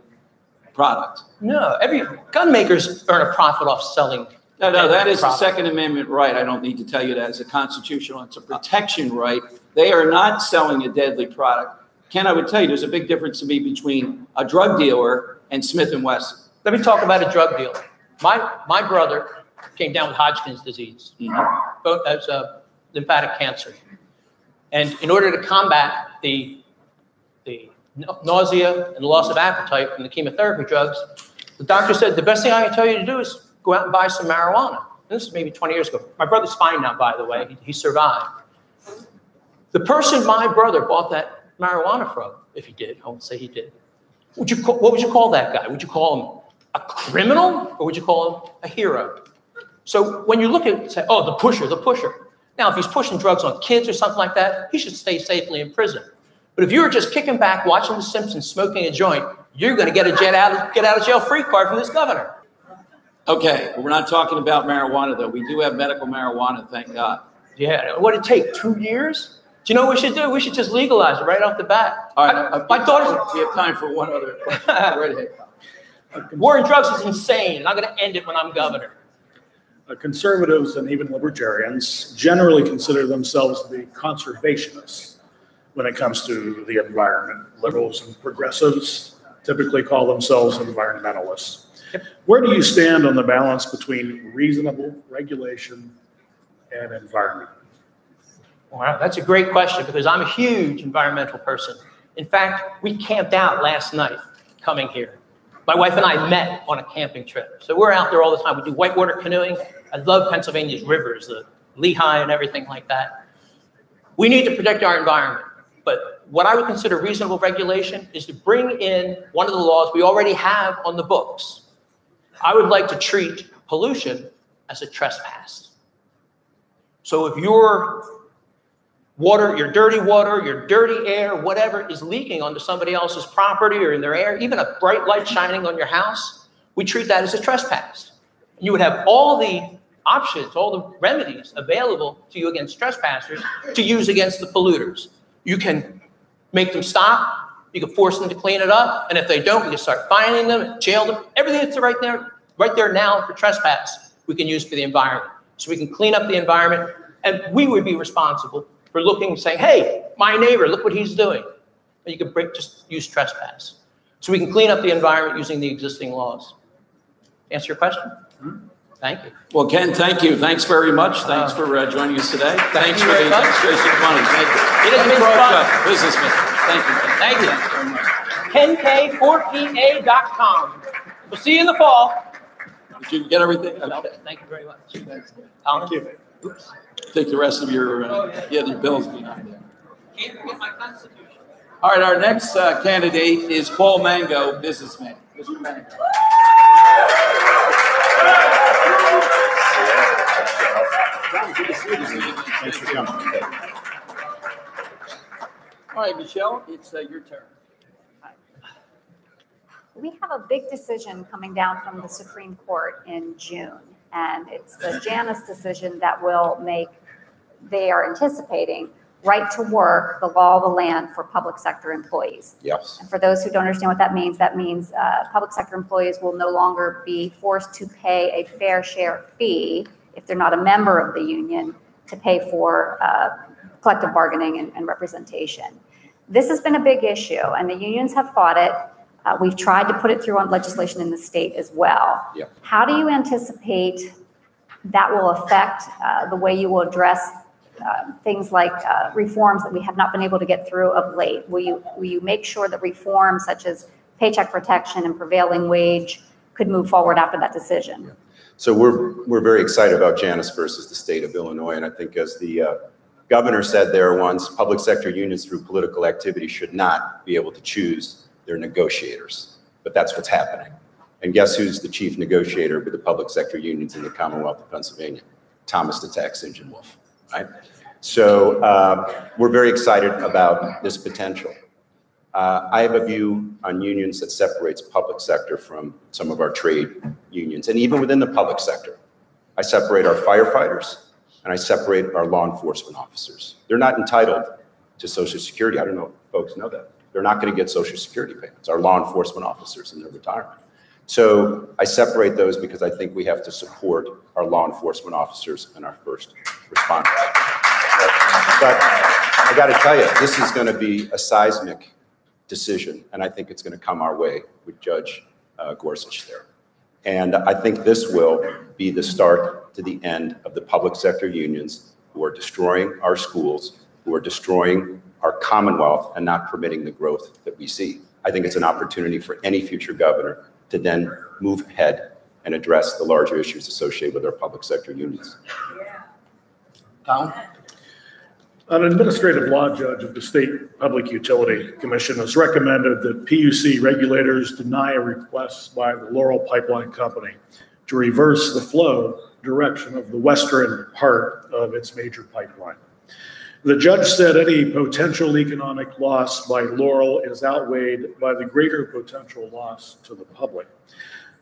product. No, every gun makers earn a profit off selling. No, that is a Second Amendment right. I don't need to tell you that. It's a constitutional, it's a protection right. They are not selling a deadly product. Ken, I would tell you there's a big difference to me between a drug dealer and Smith & Wesson. Let me talk about a drug dealer. My brother came down with Hodgkin's disease, as a lymphatic cancer. And in order to combat the nausea and loss of appetite from the chemotherapy drugs, the doctor said, the best thing I can tell you to do is go out and buy some marijuana. And this is maybe 20 years ago. My brother's fine now, by the way. He survived. The person my brother bought that marijuana from, if he did, I won't say he did, what would you call that guy? Would you call him a criminal, or would you call him a hero? So when you look at it, say, oh, the pusher. Now, if he's pushing drugs on kids or something like that, he should stay safely in prison. But if you were just kicking back, watching The Simpsons, smoking a joint, you're going to get a get out of jail free card from this governor. Okay, we're not talking about marijuana, though. We do have medical marijuana, thank God. Yeah, what did it take, 2 years? Do you know what we should do? We should just legalize it right off the bat. All right, my daughter, we have time for one other question. Right ahead. War on drugs is insane, and I'm going to end it when I'm governor. Conservatives and even libertarians generally consider themselves to be conservationists when it comes to the environment. Liberals and progressives typically call themselves environmentalists. Yep. Where do you stand on the balance between reasonable regulation and environment? Wow, that's a great question, because I'm a huge environmental person. In fact, we camped out last night coming here. My wife and I met on a camping trip. So we're out there all the time. We do whitewater canoeing. I love Pennsylvania's rivers, the Lehigh and everything like that. We need to protect our environment. But what I would consider reasonable regulation is to bring in one of the laws we already have on the books. I would like to treat pollution as a trespass. So if your water, your dirty air, whatever is leaking onto somebody else's property or in their air, even a bright light shining on your house, we treat that as a trespass. You would have all the options, all the remedies available to you against trespassers to use against the polluters. You can make them stop, you can force them to clean it up, and if they don't, we can start fining them, jail them. Everything that's right there now for trespass, we can use for the environment. So we can clean up the environment, and we would be responsible for looking and saying, hey, my neighbor, look what he's doing. And you can just use trespass. So we can clean up the environment using the existing laws. Answer your question? Thank you. Well, Ken, thank you. Thanks very much. Thanks for joining us today. Thanks for the demonstration of money. Thank you. It has been fun. Businessman. Thank you. Thank you. 10K4PA.com. We'll see you in the fall. Did you get everything? Okay. Thank you very much. Thank you. Take the rest of your, your bills behind there. Can't forget my Constitution. All right, our next candidate is Paul Mango, businessman. Mr. Mango. Thanks for coming. All right, Michele, it's your turn. We have a big decision coming down from the Supreme Court in June, and it's the Janus decision that will make, they are anticipating, right to work, the law of the land for public sector employees. Yes. And for those who don't understand what that means public sector employees will no longer be forced to pay a fair share fee if they're not a member of the union to pay for collective bargaining and representation. This has been a big issue, and the unions have fought it. We've tried to put it through on legislation in the state as well. Yep. How do you anticipate that will affect the way you will address things like reforms that we have not been able to get through of late? Will you make sure that reforms such as paycheck protection and prevailing wage could move forward after that decision? Yeah. So we're very excited about Janus versus the state of Illinois, and I think as the governor said there once, public sector unions through political activity should not be able to choose their negotiators, but that's what's happening. And guess who's the chief negotiator with the public sector unions in the Commonwealth of Pennsylvania? Thomas the Tax Engine Wolf, right? So we're very excited about this potential. I have a view on unions that separates public sector from some of our trade unions, and even within the public sector. I separate our firefighters and I separate our law enforcement officers. They're not entitled to Social Security. I don't know if folks know that. They're not going to get Social Security payments, our law enforcement officers in their retirement. So I separate those because I think we have to support our law enforcement officers and our first responders. But I got to tell you, this is going to be a seismic decision, and I think it's going to come our way with Judge Gorsuch there. And I think this will be the start to the end of the public sector unions who are destroying our schools, who are destroying our Commonwealth and not permitting the growth that we see. I think it's an opportunity for any future governor to then move ahead and address the larger issues associated with our public sector unions. Colin? An administrative law judge of the State Public Utility Commission has recommended that PUC regulators deny a request by the Laurel Pipeline Company to reverse the flow direction of the western part of its major pipeline. The judge said any potential economic loss by Laurel is outweighed by the greater potential loss to the public.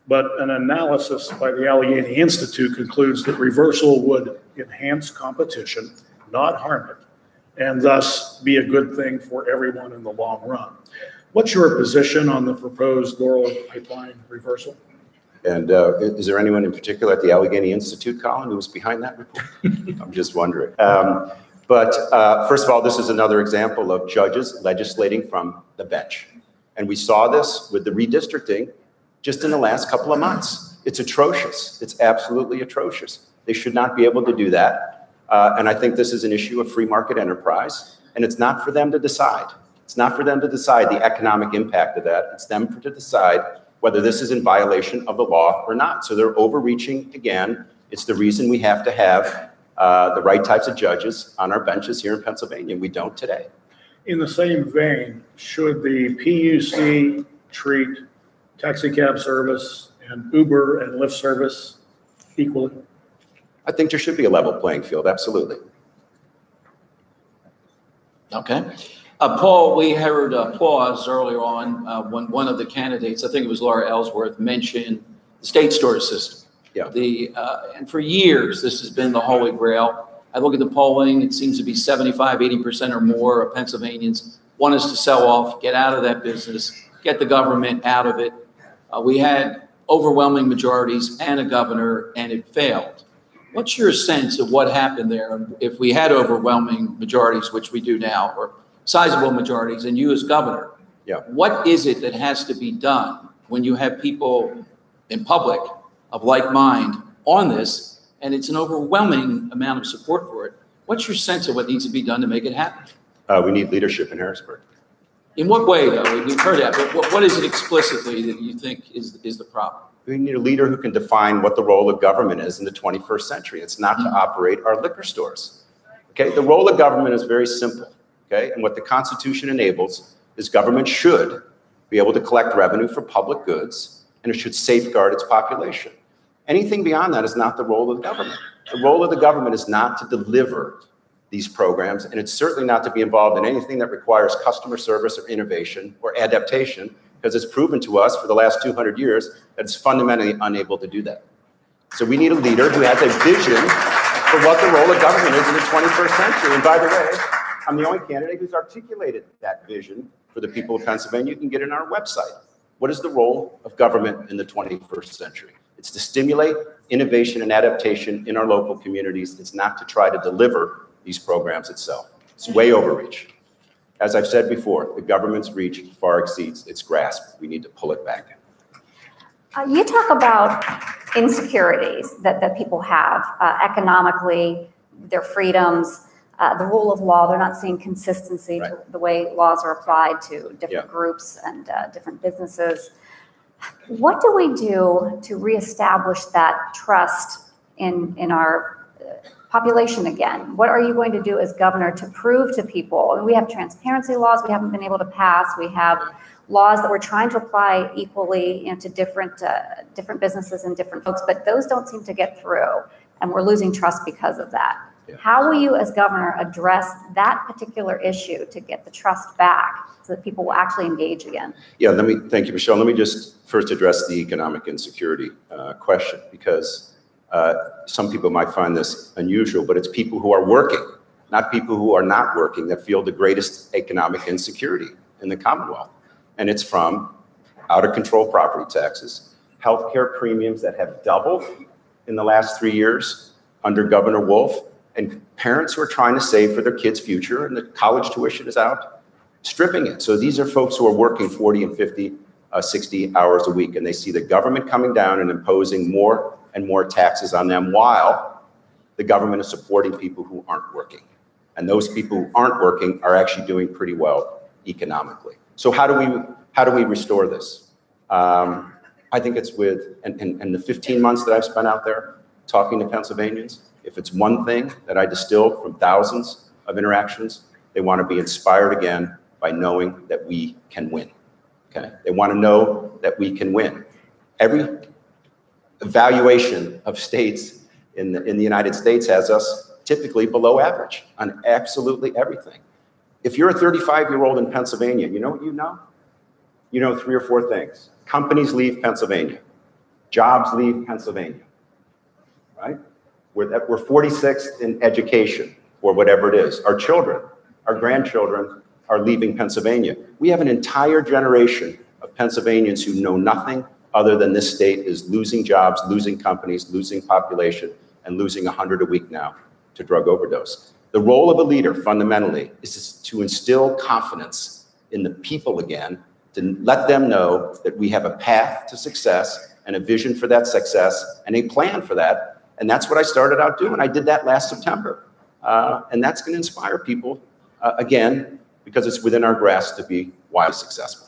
But an analysis by the Allegheny Institute concludes that reversal would enhance competition, not harm it, and thus be a good thing for everyone in the long run. What's your position on the proposed Laurel Pipeline reversal? And is there anyone in particular at the Allegheny Institute, Colin, who was behind that report? I'm just wondering. But first of all, this is another example of judges legislating from the bench. And we saw this with the redistricting just in the last couple of months. It's atrocious. It's absolutely atrocious. They should not be able to do that. And I think this is an issue of free market enterprise. And it's not for them to decide. It's not for them to decide the economic impact of that. It's them to decide whether this is in violation of the law or not. So they're overreaching again. It's the reason we have to have the right types of judges on our benches here in Pennsylvania. We don't today. In the same vein, should the PUC treat taxi cab service and Uber and Lyft service equally? I think there should be a level playing field, absolutely. Okay. Paul, we heard applause earlier on when one of the candidates, I think it was Laura Ellsworth, mentioned the state storage system. Yeah. And for years, this has been the holy grail. I look at the polling, it seems to be 75, 80% or more of Pennsylvanians want us to sell off, get out of that business, get the government out of it. We had overwhelming majorities and a governor, and it failed. What's your sense of what happened there if we had overwhelming majorities, which we do now, or sizable majorities, and you as governor? Yeah. What is it that has to be done when you have people in public of like mind on this, and it's an overwhelming amount of support for it? What's your sense of what needs to be done to make it happen? We need leadership in Harrisburg. In what way, though? We've heard that, but what is it explicitly that you think is the problem? We need a leader who can define what the role of government is in the 21st century. It's not to operate our liquor stores. Okay, the role of government is very simple. Okay, and what the Constitution enables is government should be able to collect revenue for public goods, and it should safeguard its population. Anything beyond that is not the role of the government. The role of the government is not to deliver these programs, and it's certainly not to be involved in anything that requires customer service or innovation or adaptation, because it's proven to us for the last 200 years that it's fundamentally unable to do that. So we need a leader who has a vision for what the role of government is in the 21st century. And by the way, I'm the only candidate who's articulated that vision for the people of Pennsylvania. You can get it on our website. What is the role of government in the 21st century? It's to stimulate innovation and adaptation in our local communities. It's not to try to deliver these programs itself. It's way overreach. As I've said before, the government's reach far exceeds its grasp. We need to pull it back. You talk about insecurities that people have economically, their freedoms, the rule of law. They're not seeing consistency to the way laws are applied to different groups and different businesses. What do we do to reestablish that trust in our population again? What are you going to do as governor to prove to people? And we have transparency laws we haven't been able to pass. We have laws that we're trying to apply equally to different businesses and different folks, but those don't seem to get through, and we're losing trust because of that. How will you as governor address that particular issue to get the trust back so that people will actually engage again? Yeah, thank you, Michelle. Let me just first address the economic insecurity question, because some people might find this unusual, but it's people who are working, not people who are not working, that feel the greatest economic insecurity in the Commonwealth. And it's from out-of-control property taxes, healthcare premiums that have doubled in the last 3 years under Governor Wolf, and parents who are trying to save for their kids' future, and the college tuition is out, stripping it. So these are folks who are working 40 and 50, 60 hours a week, and they see the government coming down and imposing more and more taxes on them while the government is supporting people who aren't working. And those people who aren't working are actually doing pretty well economically. So how do we restore this? I think it's with, and the 15 months that I've spent out there talking to Pennsylvanians, if it's one thing that I distill from thousands of interactions, they want to be inspired again by knowing that we can win. Okay? They want to know that we can win. Every evaluation of states in the United States has us typically below average on absolutely everything. If you're a 35-year-old in Pennsylvania, you know what you know? You know 3 or 4 things. Companies leave Pennsylvania. Jobs leave Pennsylvania, right? We're 46th in education, or whatever it is. Our children, our grandchildren are leaving Pennsylvania. We have an entire generation of Pennsylvanians who know nothing other than this state is losing jobs, losing companies, losing population, and losing 100 a week now to drug overdose. The role of a leader, fundamentally, is to instill confidence in the people again, to let them know that we have a path to success and a vision for that success and a plan for that. And that's what I started out doing. I did that last September. And that's going to inspire people, again, because it's within our grasp to be wildly successful.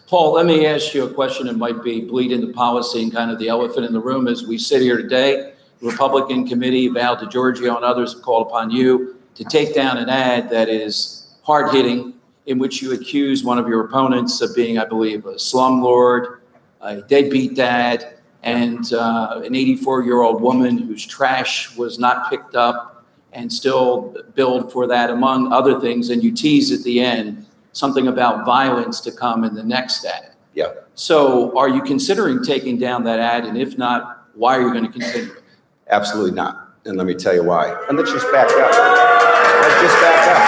Paul, let me ask you a question that might be bleed into policy and kind of the elephant in the room as we sit here today. The Republican committee, Val DeGiorgio and others have called upon you to take down an ad that is hard-hitting, in which you accuse one of your opponents of being, I believe, a slumlord, a deadbeat dad, and an 84-year-old woman whose trash was not picked up and still billed for that, among other things. And you tease at the end something about violence to come in the next ad. Yeah. So are you considering taking down that ad? And if not, why are you going to continue it? Absolutely not. And let me tell you why. And let's just back up. Let's just back up.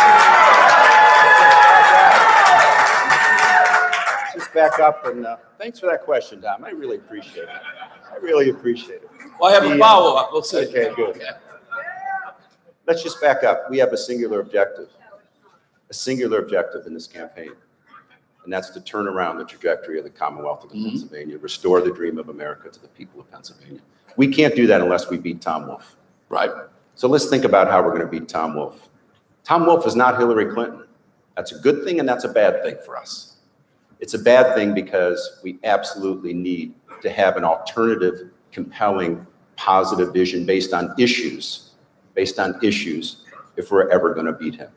Just back up. And thanks for that question, Dom. I really appreciate it. I really appreciate it. Well, I have a follow-up. We'll see. Okay, good. Let's just back up. We have a singular objective in this campaign. And that's to turn around the trajectory of the Commonwealth of Pennsylvania, restore the dream of America to the people of Pennsylvania. We can't do that unless we beat Tom Wolf. Right. So let's think about how we're going to beat Tom Wolf. Tom Wolf is not Hillary Clinton. That's a good thing and that's a bad thing for us. It's a bad thing because we absolutely need to have an alternative, compelling, positive vision based on issues, if we're ever going to beat him.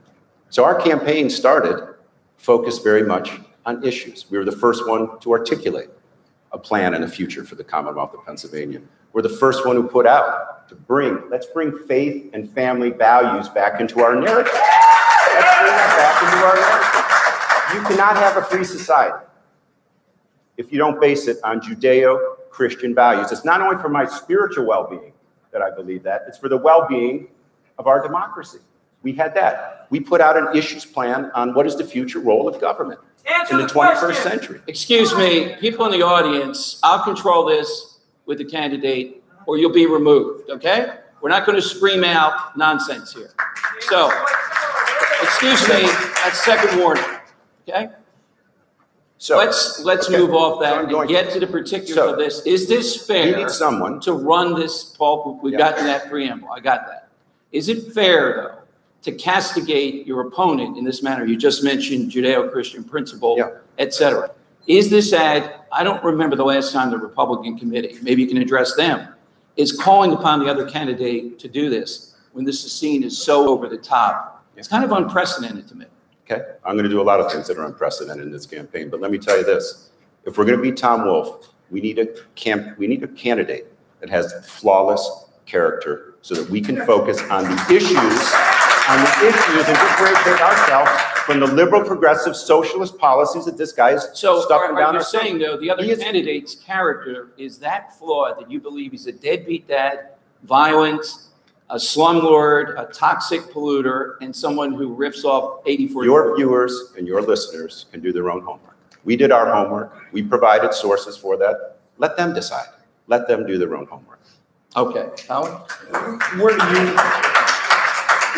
So our campaign started focused very much on issues. We were the first one to articulate a plan and a future for the Commonwealth of Pennsylvania. We're the first one who put out to let's bring faith and family values back into our narrative. Let's bring that back into our narrative. You cannot have a free society if you don't base it on Judeo-Christian values. It's not only for my spiritual well-being that I believe that, it's for the well-being of our democracy. We had that. We put out an issues plan on what is the future role of government in the 21st century. Excuse me, people in the audience, I'll control this with the candidate or you'll be removed, okay? We're not going to scream out nonsense here. So, excuse me, that's second warning, okay? So let's move off that and get to the particulars of this. Is this fair you need someone to run this, Paul? We've gotten that preamble. I got that. Is it fair, though, to castigate your opponent in this manner? You just mentioned Judeo-Christian principle, et cetera. Is this I don't remember the last time the Republican committee, maybe you can address them, is calling upon the other candidate to do this when this is seen as so over the top? It's kind of unprecedented to me. Okay, I'm going to do a lot of things that are unprecedented in this campaign, but let me tell you this. If we're going to beat Tom Wolf, we need a candidate that has flawless character so that we can focus on the issues and differentiate ourselves from the liberal, progressive, socialist policies that this guy is stuffing down. You're saying, though, the other candidate's character is that flawed that you believe he's a deadbeat dad, violent, a slumlord, a toxic polluter, and someone who rips off 84. Your viewers and your listeners can do their own homework. We did our homework. We provided sources for that. Let them decide. Let them do their own homework. Okay, Colin?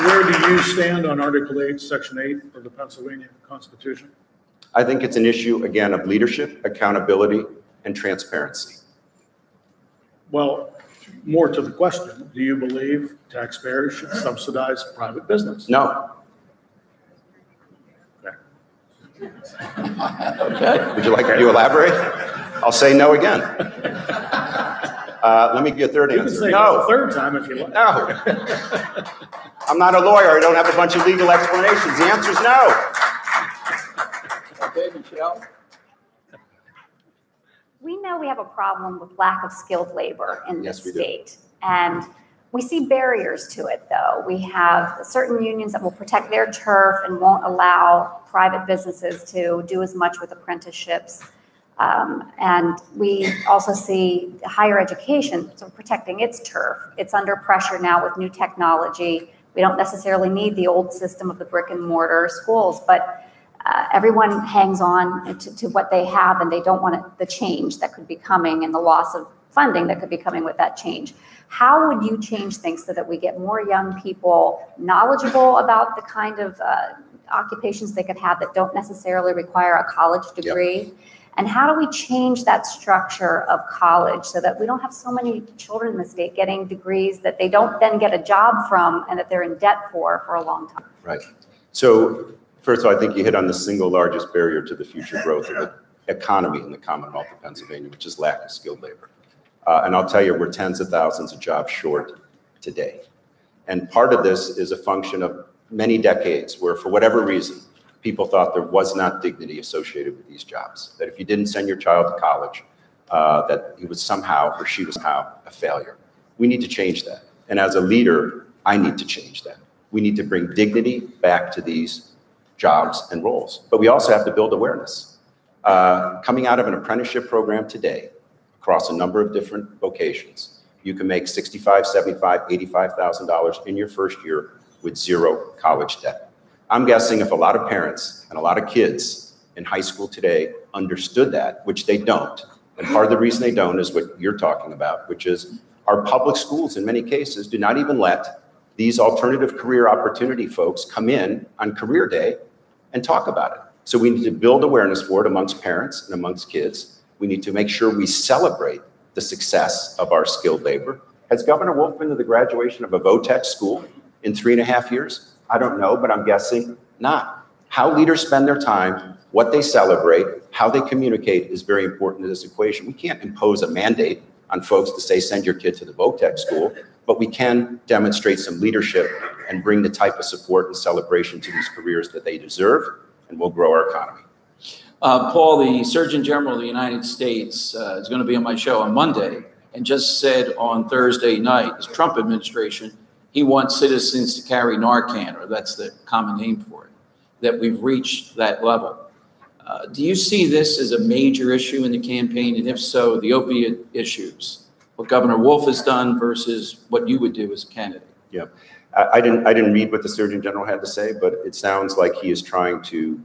Where do you stand on Article 8, Section 8 of the Pennsylvania Constitution? I think it's an issue, again, of leadership, accountability, and transparency. Well, more to the question, do you believe taxpayers should subsidize private business? No. Okay. Okay. Would you like me to elaborate? I'll say no again. Let me give you a third answer. You can say no a third time if you like. No. I'm not a lawyer. I don't have a bunch of legal explanations. The answer is no. Okay, Michele? We know we have a problem with lack of skilled labor in this state. Do. And we see barriers to it, though. We have certain unions that will protect their turf and won't allow private businesses to do as much with apprenticeships. And we also see higher education, so protecting its turf. It's under pressure now with new technology. We don't necessarily need the old system of the brick and mortar schools, but everyone hangs on to what they have, and they don't want the change that could be coming and the loss of funding that could be coming with that change. How would you change things so that we get more young people knowledgeable about the kind of occupations they could have that don't necessarily require a college degree? Yep. And how do we change that structure of college so that we don't have so many children in the state getting degrees that they don't then get a job from and that they're in debt for a long time? Right. So first of all, I think you hit on the single largest barrier to the future growth of the economy in the Commonwealth of Pennsylvania, which is lack of skilled labor. And I'll tell you, we're tens of thousands of jobs short today. And part of this is a function of many decades where, for whatever reason, people thought there was not dignity associated with these jobs, that if you didn't send your child to college, that he was somehow or she was somehow a failure. We need to change that. And as a leader, I need to change that. We need to bring dignity back to these jobs and roles. But we also have to build awareness. Coming out of an apprenticeship program today, across a number of different vocations, you can make $65,000, $75,000, $85,000 in your first year with zero college debt. I'm guessing if a lot of parents and a lot of kids in high school today understood that, which they don't, and part of the reason they don't is what you're talking about, which is our public schools in many cases do not even let these alternative career opportunity folks come in on career day and talk about it. So we need to build awareness for it amongst parents and amongst kids. We need to make sure we celebrate the success of our skilled labor. Has Governor Wolf been to the graduation of a VOTEC school in 3.5 years? I don't know, but I'm guessing not. How leaders spend their time, what they celebrate, how they communicate is very important to this equation. We can't impose a mandate on folks to say, send your kid to the VOTEC school, but we can demonstrate some leadership and bring the type of support and celebration to these careers that they deserve and we'll grow our economy. Paul, the Surgeon General of the United States is going to be on my show on Monday and just said on Thursday night, the Trump administration, he wants citizens to carry Narcan, or that's the common name for it, that we've reached that level. Do you see this as a major issue in the campaign? And if so, the opiate issues, what Governor Wolf has done versus what you would do as a candidate? Yeah, I didn't read what the Surgeon General had to say, but it sounds like he is trying to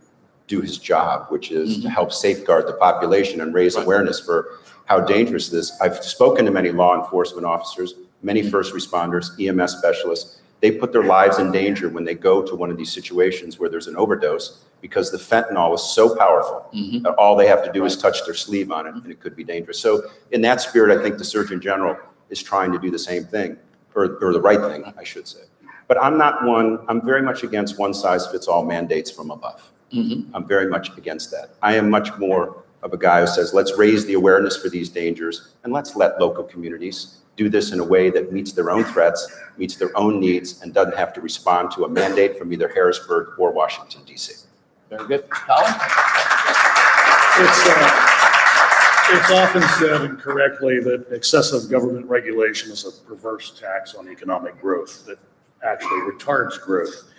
do his job, which is to help safeguard the population and raise awareness for how dangerous this is. I've spoken to many law enforcement officers, many first responders, EMS specialists. They put their lives in danger when they go to one of these situations where there's an overdose, because the fentanyl is so powerful that all they have to do is touch their sleeve on it, and it could be dangerous. So in that spirit, I think the Surgeon General is trying to do the same thing, or the right thing, I should say. But I'm very much against one-size-fits-all mandates from above. I'm very much against that. I am much more of a guy who says, let's raise the awareness for these dangers, and let's let local communities do this in a way that meets their own threats, meets their own needs, and doesn't have to respond to a mandate from either Harrisburg or Washington, D.C. Very good. Colin? It's often said incorrectly that excessive government regulation is a perverse tax on economic growth that actually retards growth.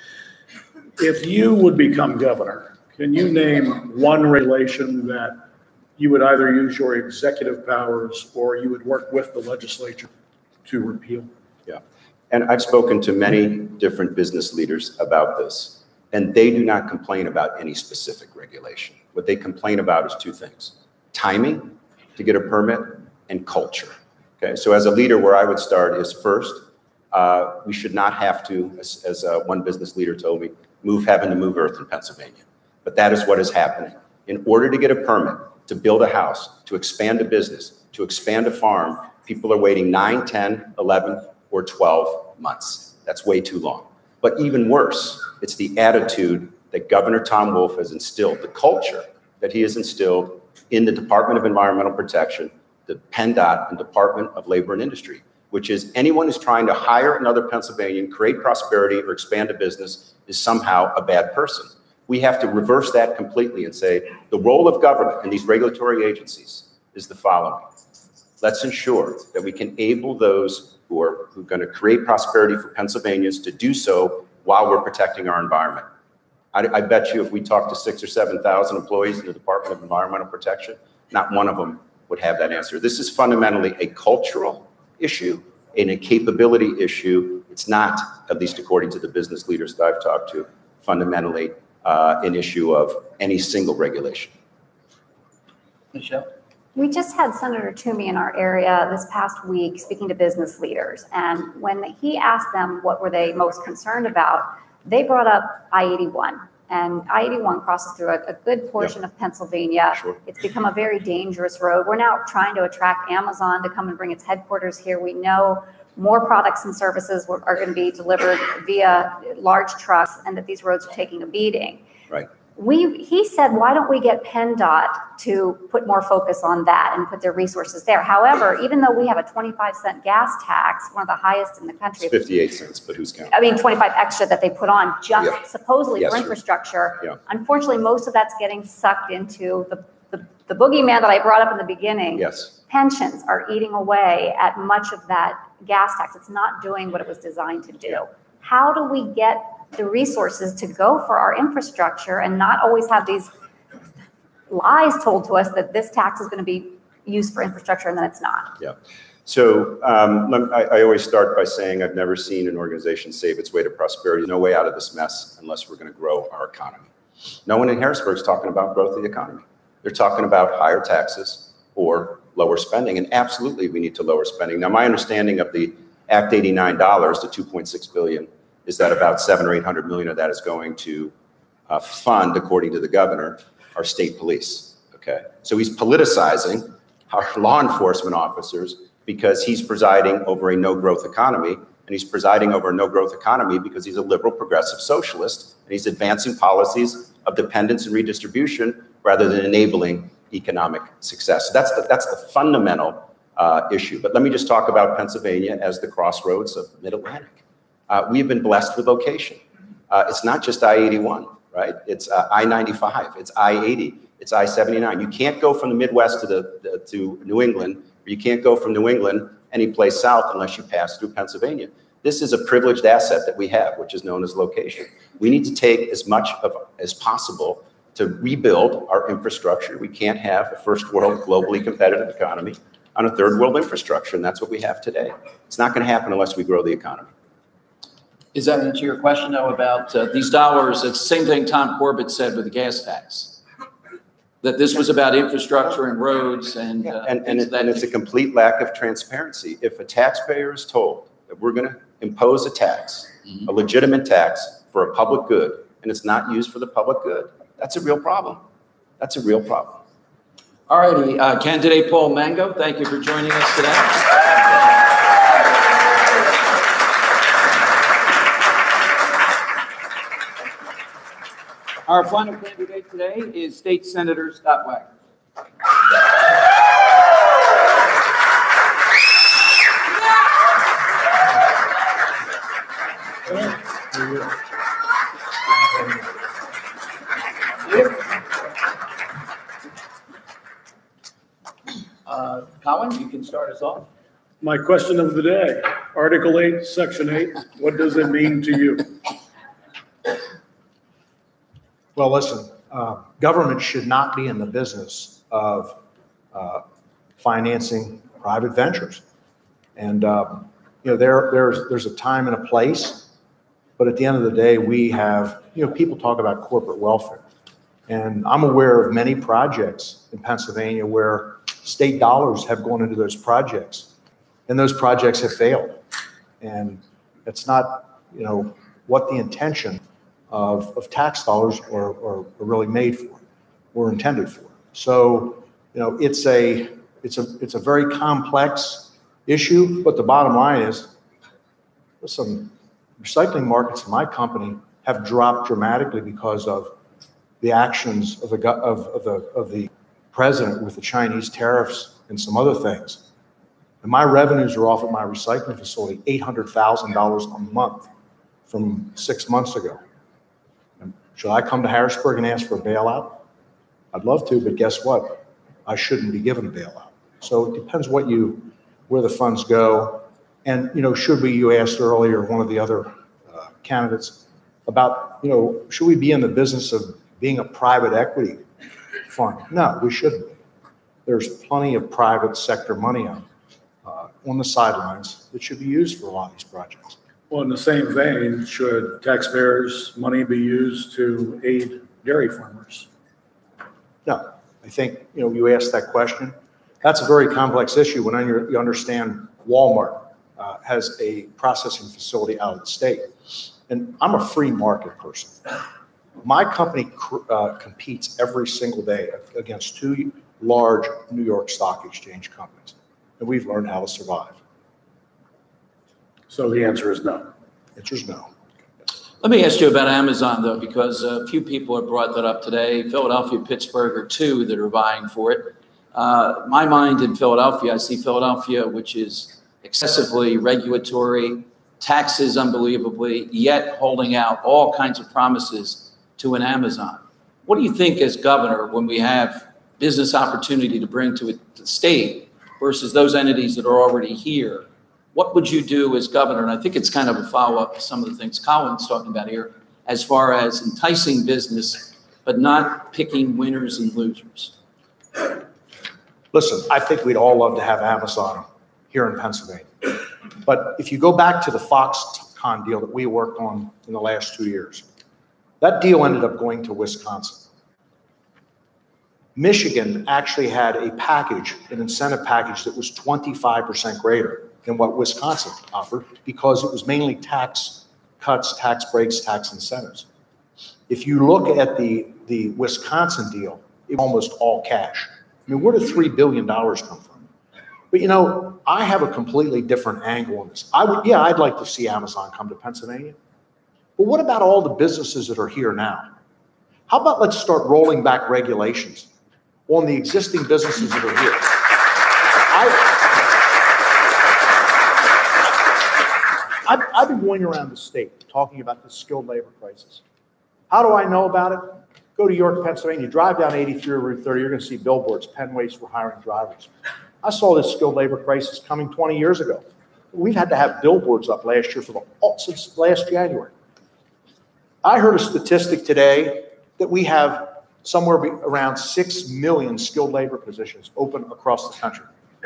If you would become governor, can you name one regulation that you would either use your executive powers or you would work with the legislature to repeal? Yeah, and I've spoken to many different business leaders about this, and they do not complain about any specific regulation. What they complain about is two things: timing to get a permit and culture. Okay, so as a leader, where I would start is first, we should not have to, as one business leader told me, move heaven to move earth in Pennsylvania. But that is what is happening. In order to get a permit, to build a house, to expand a business, to expand a farm, people are waiting 9, 10, 11, or 12 months. That's way too long. But even worse, it's the attitude that Governor Tom Wolf has instilled, the culture that he has instilled in the Department of Environmental Protection, the PennDOT, and Department of Labor and Industry, which is anyone who's trying to hire another Pennsylvanian, create prosperity, or expand a business is somehow a bad person. We have to reverse that completely and say the role of government and these regulatory agencies is the following. Let's ensure that we can enable those who are going to create prosperity for Pennsylvanians to do so while we're protecting our environment. I bet you if we talk to 6,000 or 7,000 employees in the Department of Environmental Protection, not one of them would have that answer. This is fundamentally a cultural issue and a capability issue. It's not, at least according to the business leaders that I've talked to, fundamentally an issue of any single regulation. Michele? We just had Senator Toomey in our area this past week speaking to business leaders. And when he asked them what were they most concerned about, they brought up I-81. And I-81 crosses through a good portion of Pennsylvania. Sure. It's become a very dangerous road. We're now trying to attract Amazon to come and bring its headquarters here. We know more products and services are going to be delivered via large trucks, and that these roads are taking a beating. Right. He said, why don't we get PennDOT to put more focus on that and put their resources there? However, even though we have a 25-cent gas tax, one of the highest in the country. It's 58 cents, but who's counting? I mean, 25 extra that they put on just supposedly for infrastructure. Yeah. Unfortunately, most of that's getting sucked into the boogeyman that I brought up in the beginning. Yes. Pensions are eating away at much of that gas tax. It's not doing what it was designed to do. How do we get the resources to go for our infrastructure and not always have these lies told to us that this tax is going to be used for infrastructure and then it's not? Yeah. So I always start by saying I've never seen an organization save its way to prosperity. No way out of this mess unless we're going to grow our economy. No one in Harrisburg is talking about growth of the economy. They're talking about higher taxes or lower spending. And absolutely, we need to lower spending. Now, my understanding of the Act 89 dollars, the $2.6 billion, is that about 700 or 800 million of that is going to fund, according to the governor, our state police. Okay, so he's politicizing our law enforcement officers because he's presiding over a no-growth economy, and he's presiding over a no-growth economy because he's a liberal progressive socialist, and he's advancing policies of dependence and redistribution rather than enabling economic success. So that's the fundamental issue. But let me just talk about Pennsylvania as the crossroads of the Mid-Atlantic. We've been blessed with location. It's not just I-81, right? It's I-95, it's I-80, it's I-79. You can't go from the Midwest to New England, or you can't go from New England any place south unless you pass through Pennsylvania. This is a privileged asset that we have, which is known as location. We need to take as much as possible to rebuild our infrastructure. We can't have a first world globally competitive economy on a third world infrastructure, and that's what we have today. It's not going to happen unless we grow the economy. Does that answer your question, though, about these dollars? It's the same thing Tom Corbett said with the gas tax, that this was about infrastructure and roads and it's a complete lack of transparency. If a taxpayer is told that we're going to impose a tax, a legitimate tax for a public good, and it's not used for the public good, that's a real problem. That's a real problem. All righty, candidate Paul Mango, thank you for joining us today. Our final candidate today is State Senator Scott Wagner. Colin, you can start us off. My question of the day, Article 8, Section 8, what does it mean to you? Well, listen, government should not be in the business of financing private ventures. And, you know, there's a time and a place, but at the end of the day, we have, you know, people talk about corporate welfare. And I'm aware of many projects in Pennsylvania where state dollars have gone into those projects, and those projects have failed. And it's not, you know, what the intention of tax dollars are really made for, or intended for. So, you know, it's a very complex issue, but the bottom line is, listen, recycling markets in my company have dropped dramatically because of the actions of the president with the Chinese tariffs and some other things. And my revenues are off at my recycling facility $800,000 a month from 6 months ago. And should I come to Harrisburg and ask for a bailout? I'd love to, but guess what? I shouldn't be given a bailout. So it depends where the funds go. And, you know, you asked earlier, one of the other candidates about, you know, should we be in the business of being a private equity fund? No, we shouldn't. There's plenty of private sector money on the sidelines that should be used for a lot of these projects. Well, in the same vein, should taxpayers' money be used to aid dairy farmers? No, I think, you know, you asked that question. That's a very complex issue when you understand Walmart has a processing facility out of the state. And I'm a free market person. My company competes every single day against two large New York Stock Exchange companies, and we've learned how to survive. So the answer is no. The answer is no. Let me ask you about Amazon, though, because a few people have brought that up today. Philadelphia, Pittsburgh are two that are vying for it. My mind in Philadelphia, I see Philadelphia, which is excessively regulatory, taxes unbelievably, yet holding out all kinds of promises to an Amazon. What do you think as governor when we have business opportunity to bring to the state versus those entities that are already here? What would you do as governor? And I think it's kind of a follow-up to some of the things Colin's talking about here, as far as enticing business, but not picking winners and losers. Listen, I think we'd all love to have Amazon here in Pennsylvania. But if you go back to the Foxconn deal that we worked on in the last 2 years, that deal ended up going to Wisconsin. Michigan actually had a package, an incentive package that was 25% greater than what Wisconsin offered because it was mainly tax cuts, tax breaks, tax incentives. If you look at the Wisconsin deal, it was almost all cash. I mean, where did $3 billion come from? But, you know, I have a completely different angle on this. I'd like to see Amazon come to Pennsylvania. But what about all the businesses that are here now? How about let's start rolling back regulations on the existing businesses that are here? I've been going around the state talking about the skilled labor crisis. How do I know about it? Go to York, Pennsylvania, drive down 83 or Route 30, you're going to see billboards, Penn Waste, we're hiring drivers. I saw this skilled labor crisis coming 20 years ago. We've had to have billboards up last year since last January. I heard a statistic today that we have somewhere around 6 million skilled labor positions open across the country.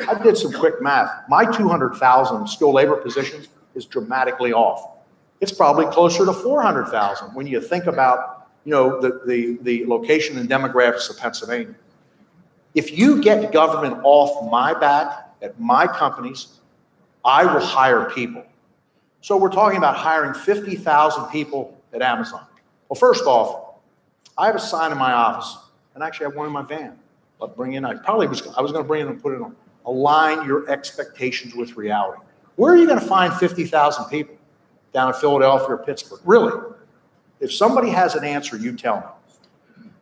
I did some quick math. My 200,000 skilled labor positions is dramatically off. It's probably closer to 400,000 when you think about the location and demographics of Pennsylvania. If you get government off my back at my companies, I will hire people. So we're talking about hiring 50,000 people at Amazon. Well, first off, I have a sign in my office, and actually I have one in my van. I'll bring in, I was going to bring in and put it on. Align your expectations with reality. Where are you going to find 50,000 people? Down in Philadelphia or Pittsburgh? Really? If somebody has an answer, you tell me.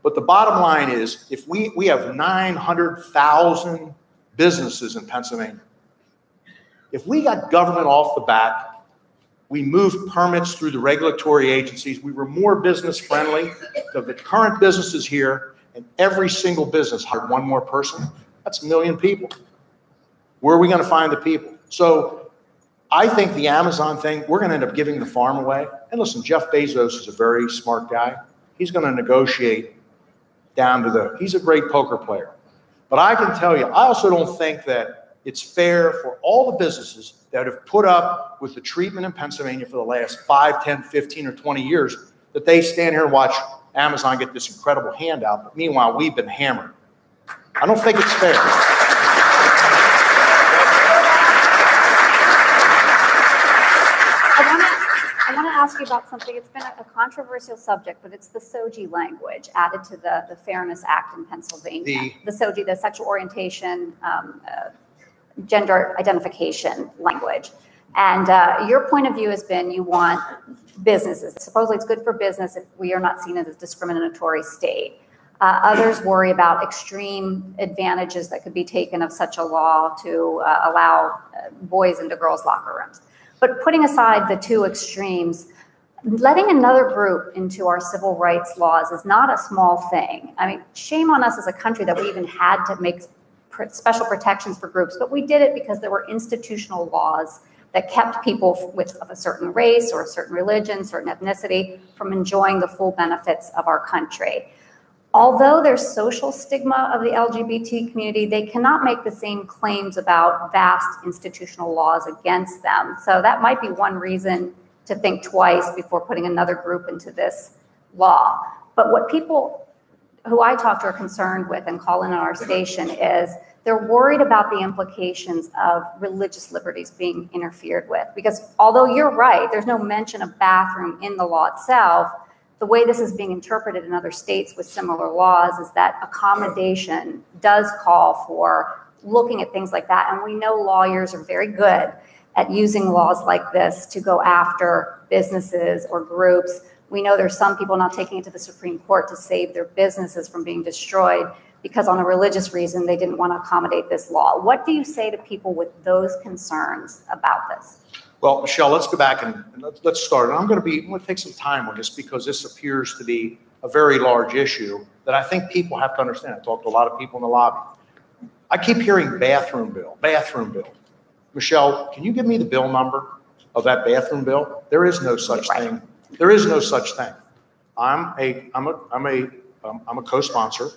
But the bottom line is, if we have 900,000 businesses in Pennsylvania. If we got government off the back, we moved permits through the regulatory agencies, we were more business friendly, so the current businesses here, and every single business hired one more person, that's 1 million people. Where are we going to find the people? So I think the Amazon thing, we're going to end up giving the farm away. And listen, Jeff Bezos is a very smart guy. He's going to negotiate down to he's a great poker player. But I can tell you, I also don't think that it's fair for all the businesses that have put up with the treatment in Pennsylvania for the last 5, 10, 15, or 20 years, that they stand here and watch Amazon get this incredible handout. But meanwhile, we've been hammered. I don't think it's fair. I want to ask you about something. It's been a controversial subject, but it's the SOGI language added to the Fairness Act in Pennsylvania. The SOGI, the sexual orientation, gender identification language. And your point of view has been you want businesses. Supposedly it's good for business if we are not seen as a discriminatory state. Others worry about extreme advantages that could be taken of such a law to allow boys into girls' locker rooms. But putting aside the two extremes, letting another group into our civil rights laws is not a small thing. I mean, shame on us as a country that we even had to make special protections for groups, but we did it because there were institutional laws that kept people of a certain race or a certain religion, certain ethnicity from enjoying the full benefits of our country. Although there's social stigma of the LGBT community, they cannot make the same claims about vast institutional laws against them. So that might be one reason to think twice before putting another group into this law. But what people who I talk to are concerned with and call in on our station is they're worried about the implications of religious liberties being interfered with. Because although you're right, there's no mention of bathroom in the law itself, the way this is being interpreted in other states with similar laws is that accommodation does call for looking at things like that. And we know lawyers are very good at using laws like this to go after businesses or groups. We know there's some people not taking it to the Supreme Court to save their businesses from being destroyed because on a religious reason, they didn't want to accommodate this law. What do you say to people with those concerns about this? Well, Michele, let's go back and let's start. And I'm going to take some time on this because this appears to be a very large issue that I think people have to understand. I talked to a lot of people in the lobby. I keep hearing bathroom bill, bathroom bill. Michele, can you give me the bill number of that bathroom bill? There is no such thing. There is no such thing. I'm a co-sponsor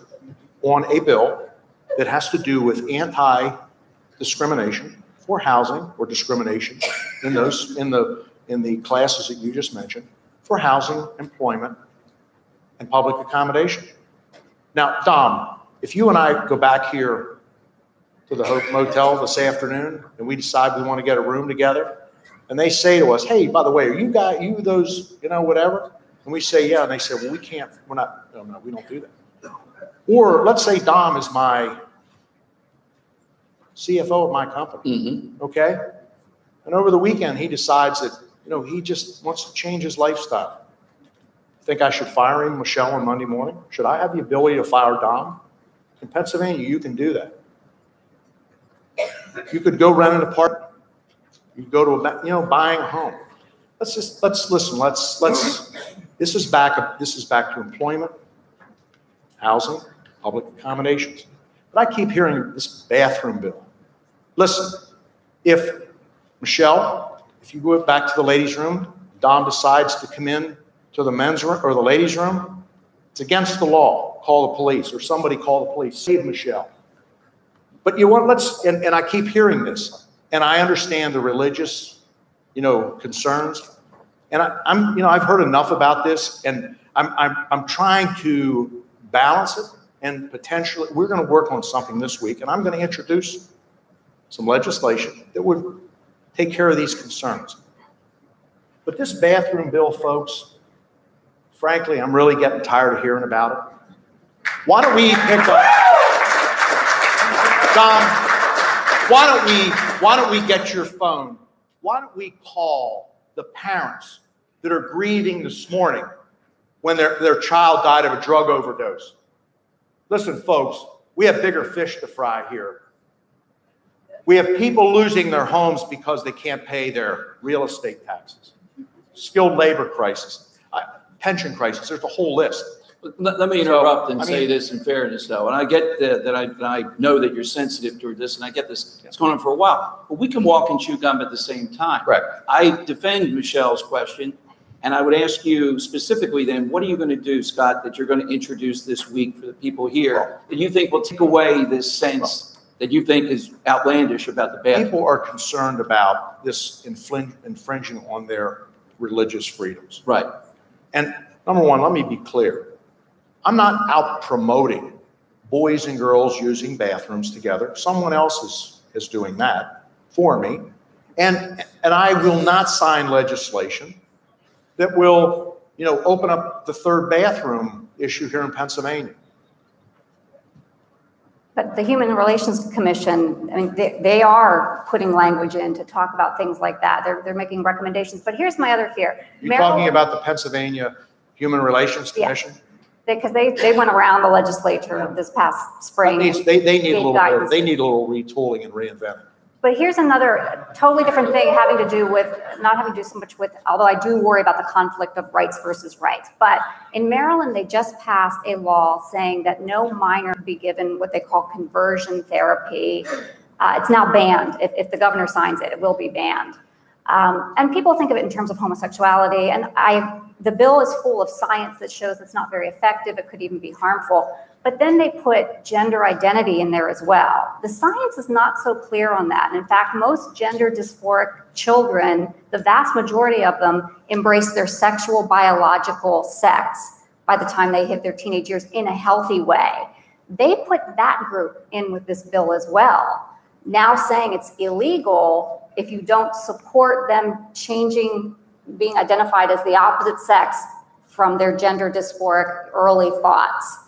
on a bill that has to do with anti-discrimination for housing or discrimination in the classes that you just mentioned for housing, employment, and public accommodation. Now, Dom, if you and I go back here to the Hope Motel this afternoon and we decide we want to get a room together, and they say to us, hey, by the way, are you those, whatever? And we say, yeah. And they say, well, we can't, no, we don't do that. Or let's say Dom is my CFO of my company, okay? And over the weekend, he decides that, he just wants to change his lifestyle. Think I should fire him, Michele, on Monday morning? Should I have the ability to fire Dom? In Pennsylvania, you can do that. You could go rent an apartment. You go to buying a home. Let's listen. Let's This is back to employment, housing, public accommodations. But I keep hearing this bathroom bill. Listen, if Michelle, if you go back to the ladies' room, Dom decides to come in to the men's room or the ladies' room, it's against the law. Call the police, or somebody call the police. Save Michelle. But you want, and I keep hearing this, and I understand the religious, concerns. And I've heard enough about this, and I'm trying to balance it, and potentially we're going to work on something this week, and I'm going to introduce some legislation that would take care of these concerns. But this bathroom bill, folks, frankly, I'm really getting tired of hearing about it. Why don't we pick up, Dom, why don't we get your phone? Why don't we call the parents that are grieving this morning when their child died of a drug overdose? Listen, folks, we have bigger fish to fry here. We have people losing their homes because they can't pay their real estate taxes, skilled labor crisis, pension crisis. There's a whole list. Let me interrupt and say this in fairness, though, and I get that I know that you're sensitive toward this, and I get this. It's going on for a while, but we can walk and chew gum at the same time. Right. I defend Michelle's question, and I would ask you specifically then, what are you going to do, Scott, that you're going to introduce this week for the people here that you think will take away this sense that you think is outlandish about the bathroom? People are concerned about this infringing on their religious freedoms. Right. And number one, let me be clear. I'm not out promoting boys and girls using bathrooms together. Someone else is doing that for me. And I will not sign legislation that will, open up the third bathroom issue here in Pennsylvania. But the Human Relations Commission, I mean, they are putting language in to talk about things like that. They're making recommendations. But here's my other fear. You're talking about the Pennsylvania Human Relations Commission? Yes. Because they went around the legislature this past spring. They need a little retooling and reinventing. But here's another totally different thing having to do with, not having to do so much with, although I do worry about the conflict of rights versus rights. But in Maryland, they just passed a law saying that no minor be given what they call conversion therapy. It's now banned. If the governor signs it, it will be banned. And people think of it in terms of homosexuality. And the bill is full of science that shows it's not very effective. It could even be harmful. But then they put gender identity in there as well. The science is not so clear on that. And in fact, most gender dysphoric children, the vast majority of them, embrace their sexual biological sex by the time they hit their teenage years in a healthy way. They put that group in with this bill as well, now saying it's illegal if you don't support them changing, being identified as the opposite sex from their gender dysphoric early thoughts.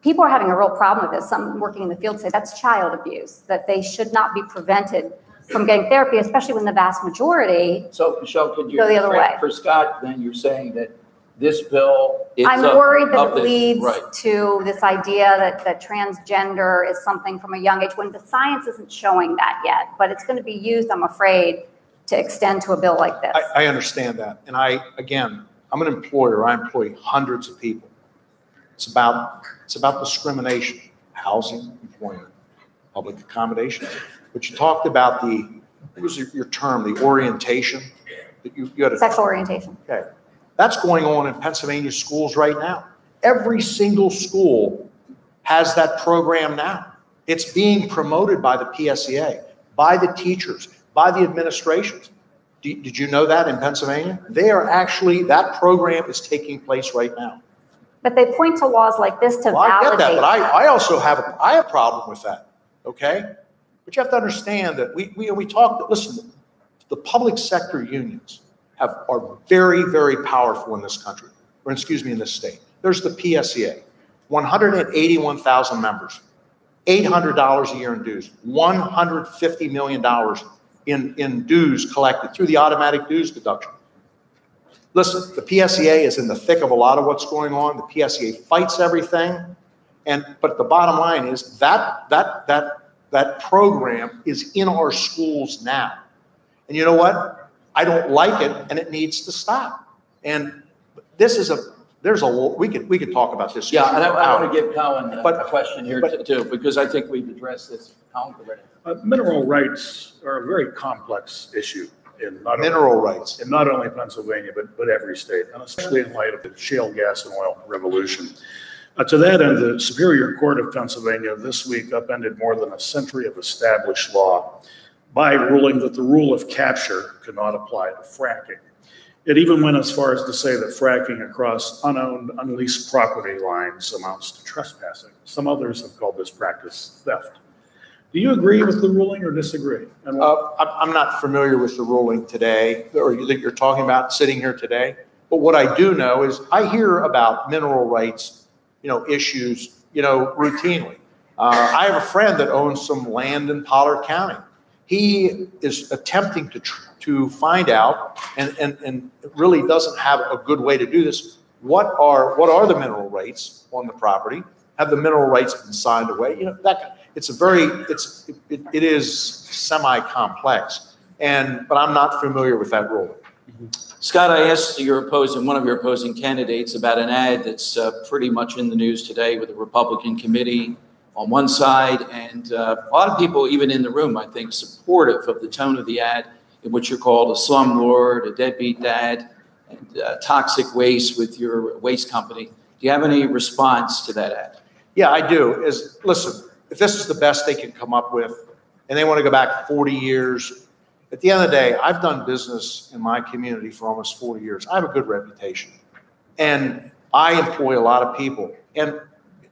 People are having a real problem with this. Some working in the field say that's child abuse, that they should not be prevented from getting therapy, especially when the vast majority So, Michelle, could you go the other way. For Scott, then you're saying that this bill is I'm worried that it leads right. to this idea that transgender is something from a young age when the science isn't showing that yet, but it's going to be used, I'm afraid, to extend to a bill like this. I understand that. And again, I'm an employer. I employ hundreds of people. It's about discrimination, housing, employment, public accommodations. But you talked about what was your term, the orientation that you had. Sexual orientation. Okay. That's going on in Pennsylvania schools right now. Every single school has that program now. It's being promoted by the PSEA, by the teachers, by the administrations. Did you know that in Pennsylvania? That program is taking place right now. But they point to laws like this to validate. I get that, but I also have a problem with that, okay? But you have to understand that we talk, listen, the public sector unions are very, very powerful in this country, or excuse me, in this state. There's the PSEA, 181,000 members, $800 a year in dues, $150 million in dues collected through the automatic dues deduction. Listen, the PSEA is in the thick of a lot of what's going on. The PSEA fights everything, but the bottom line is that program is in our schools now. And you know what? I don't like it, and it needs to stop. And we could talk about this. Yeah, and I want to give Colin a question here too, because I think we've addressed this. Colin, mineral rights are a very complex issue in not only Pennsylvania, but every state, and especially in light of the shale gas and oil revolution. To that end, the Superior Court of Pennsylvania this week upended more than a century of established law by ruling that the rule of capture could not apply to fracking. It even went as far as to say that fracking across unowned, unleased property lines amounts to trespassing. Some others have called this practice theft. Do you agree with the ruling or disagree? And I'm not familiar with the ruling today, or that you're talking about sitting here today. But what I do know is I hear about mineral rights, issues, routinely. I have a friend that owns some land in Pollard County. He is attempting to find out, and really doesn't have a good way to do this. What are the mineral rights on the property? Have the mineral rights been signed away? It is semi-complex, but I'm not familiar with that ruling. Scott, I asked one of your opposing candidates about an ad that's pretty much in the news today with the Republican committee on one side, and a lot of people, even in the room, I think, supportive of the tone of the ad, in which you're called a slumlord, a deadbeat dad, and toxic waste with your waste company. Do you have any response to that ad? Yeah, I do. Listen, if this is the best they can come up with, and they want to go back 40 years, at the end of the day, I've done business in my community for almost 40 years. I have a good reputation, and I employ a lot of people. And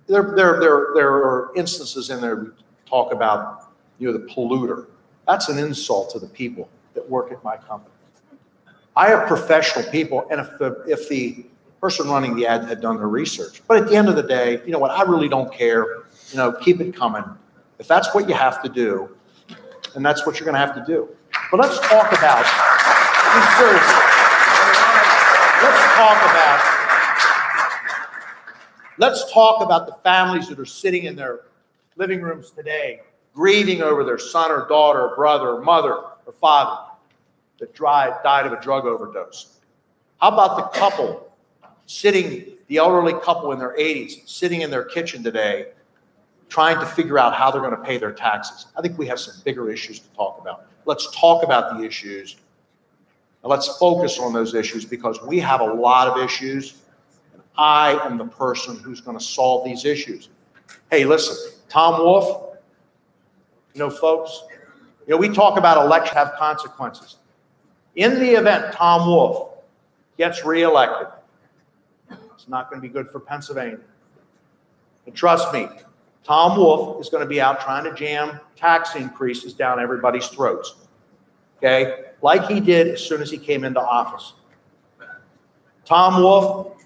there are instances in there we talk about, the polluter. That's an insult to the people that work at my company. I have professional people, and if the person running the ad had done their research. But at the end of the day, you know what? I really don't care. Keep it coming. If that's what you have to do, then that's what you're going to have to do. But let's talk about. Seriously. Let's talk about the families that are sitting in their living rooms today, grieving over their son or daughter, or brother, or mother, or father that died of a drug overdose. How about the couple the elderly couple in their 80s, sitting in their kitchen today, trying to figure out how they're going to pay their taxes? I think we have some bigger issues to talk about. Let's talk about the issues, and let's focus on those issues, because we have a lot of issues, and I am the person who's going to solve these issues. Hey, listen, Tom Wolf, folks, we talk about elections have consequences. In the event Tom Wolf gets reelected, it's not going to be good for Pennsylvania. And trust me, Tom Wolf is going to be out trying to jam tax increases down everybody's throats, okay? Like he did as soon as he came into office. Tom Wolf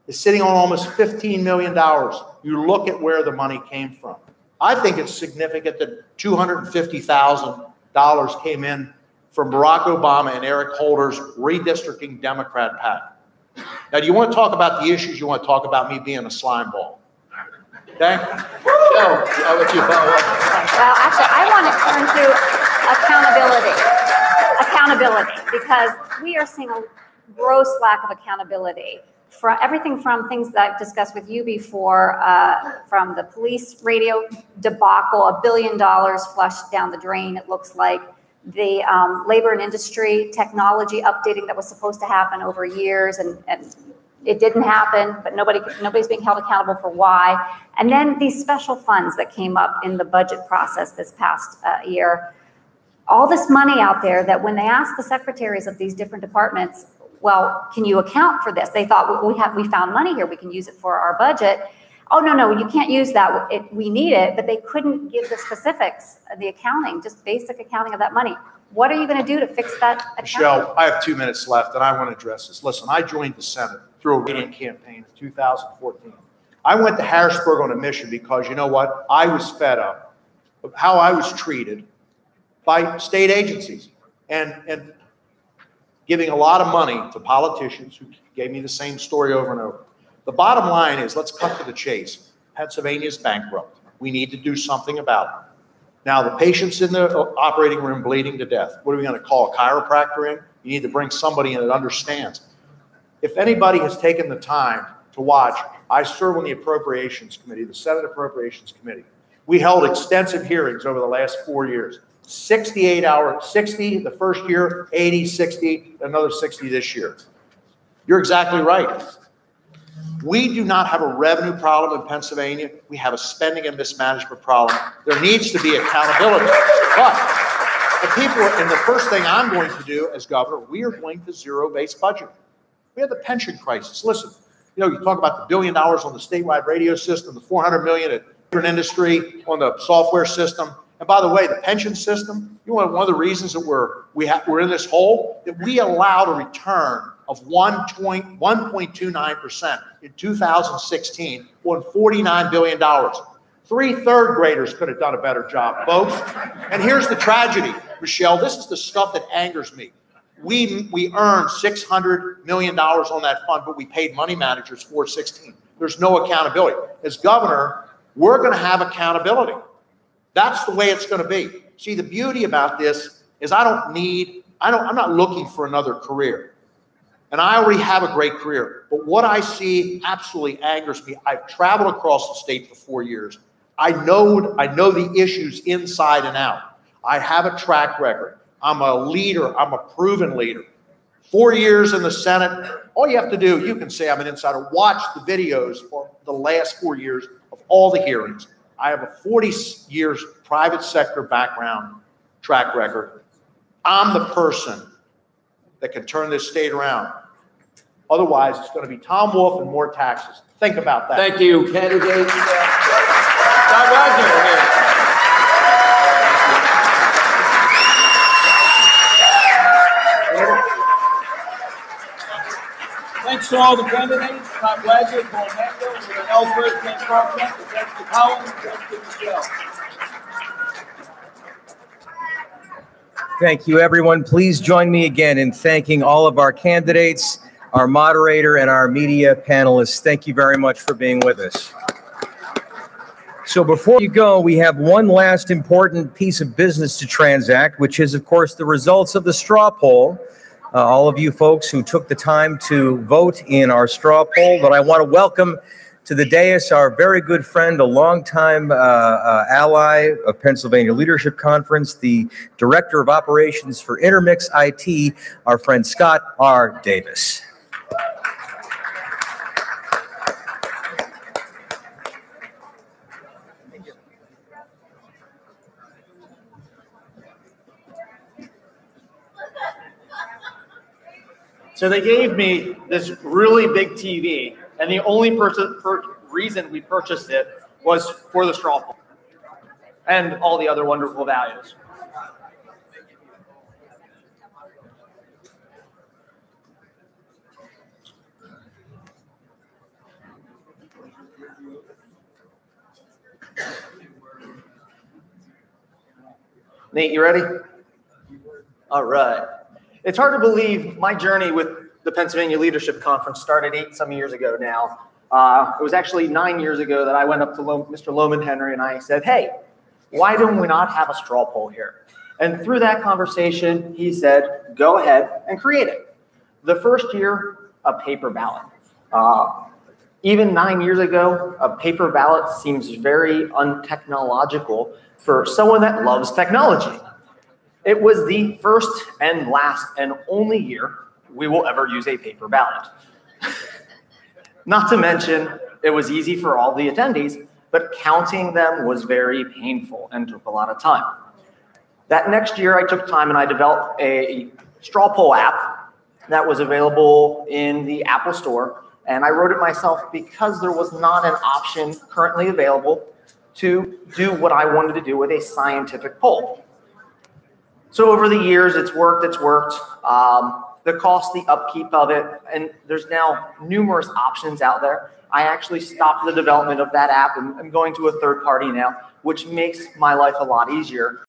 is sitting on almost $15 million. You look at where the money came from. I think it's significant that $250,000 came in from Barack Obama and Eric Holder's redistricting Democrat PAC. Now, do you want to talk about the issues? You want to talk about me being a slime ball? Okay? Michele, I'll let you follow up. Well, actually, I want to turn to accountability, because we are seeing a gross lack of accountability. From everything from things that I've discussed with you before, from the police radio debacle, $1 billion flushed down the drain, it looks like, the labor and industry technology updating that was supposed to happen over years, and it didn't happen, but nobody's being held accountable for why. And then these special funds that came up in the budget process this past year, all this money out there that when they asked the secretaries of these different departments, well, can you account for this? They thought, we found money here, we can use it for our budget. Oh, no, you can't use that. We need it, but they couldn't give the specifics, the accounting, just basic accounting of that money. What are you going to do to fix that accounting? Michele, I have 2 minutes left, and I want to address this. Listen, I joined the Senate through a write-in campaign in 2014. I went to Harrisburg on a mission because, you know what? I was fed up of how I was treated by state agencies and giving a lot of money to politicians who gave me the same story over and over. The bottom line is, let's cut to the chase. Pennsylvania's bankrupt. We need to do something about it. Now, the patient's in the operating room bleeding to death. What are we going to call a chiropractor in? You need to bring somebody in that understands. If anybody has taken the time to watch, I serve on the Appropriations Committee, the Senate Appropriations Committee. We held extensive hearings over the last 4 years. 68 hours, 60 the first year, 80, 60, another 60 this year. You're exactly right. We do not have a revenue problem in Pennsylvania. We have a spending and mismanagement problem. There needs to be accountability. But the people, and the first thing I'm going to do as governor, we are going to zero-based budget. We have the pension crisis. Listen, you know, you talk about the $1 billion on the statewide radio system, the $400 million at different industry on the software system. And by the way, the pension system, you know, one of the reasons that we're in this hole, that we allowed a return of 1.29% in 2016 on $49 billion. 3 third graders could have done a better job, folks. And here's the tragedy, Michele, this is the stuff that angers me. We earned $600 million on that fund, but we paid money managers $416. There's no accountability. As governor, we're going to have accountability. That's the way it's going to be. See, the beauty about this is I'm not looking for another career. And I already have a great career. But what I see absolutely angers me. I've traveled across the state for 4 years. I know the issues inside and out. I have a track record. I'm a leader. I'm a proven leader. 4 years in the Senate. All you have to do, you can say I'm an insider, watch the videos for the last 4 years of all the hearings. I have a 40 years private sector background track record. I'm the person that can turn this state around. Otherwise, it's going to be Tom Wolf and more taxes. Think about that. Thank you, candidate. Scott Wagner here. Thanks to all the candidates, Scott Wagner, Colin, Ellsworth, Krawchuk, thanks to Colin, thanks to Michele. Thank you, everyone. Please join me again in thanking all of our candidates, our moderator, and our media panelists. Thank you very much for being with us. So before you go, we have one last important piece of business to transact, which is, of course, the results of the straw poll. All of you folks who took the time to vote in our straw poll, but I want to welcome to the dais our very good friend, a longtime ally of Pennsylvania Leadership Conference, the Director of Operations for Intermix IT, our friend Scott R. Davis. So they gave me this really big TV, and the only reason we purchased it was for the straw poll and all the other wonderful values. Nate, you ready? All right. It's hard to believe my journey with the Pennsylvania Leadership Conference started 8-some years ago now. It was actually 9 years ago that I went up to Mr. Loman Henry and I said, hey, why don't we not have a straw poll here? And through that conversation, he said, go ahead and create it. The first year, a paper ballot. Even 9 years ago, a paper ballot seems very untechnological for someone that loves technology. It was the first and last and only year we will ever use a paper ballot. Not to mention, it was easy for all the attendees, but counting them was very painful and took a lot of time. That next year, I took time and I developed a straw poll app that was available in the Apple Store. And I wrote it myself because there was not an option currently available to do what I wanted to do with a scientific poll. So over the years, it's worked. The cost, the upkeep of it, and there's now numerous options out there. I actually stopped the development of that app and I'm going to a third party now, which makes my life a lot easier.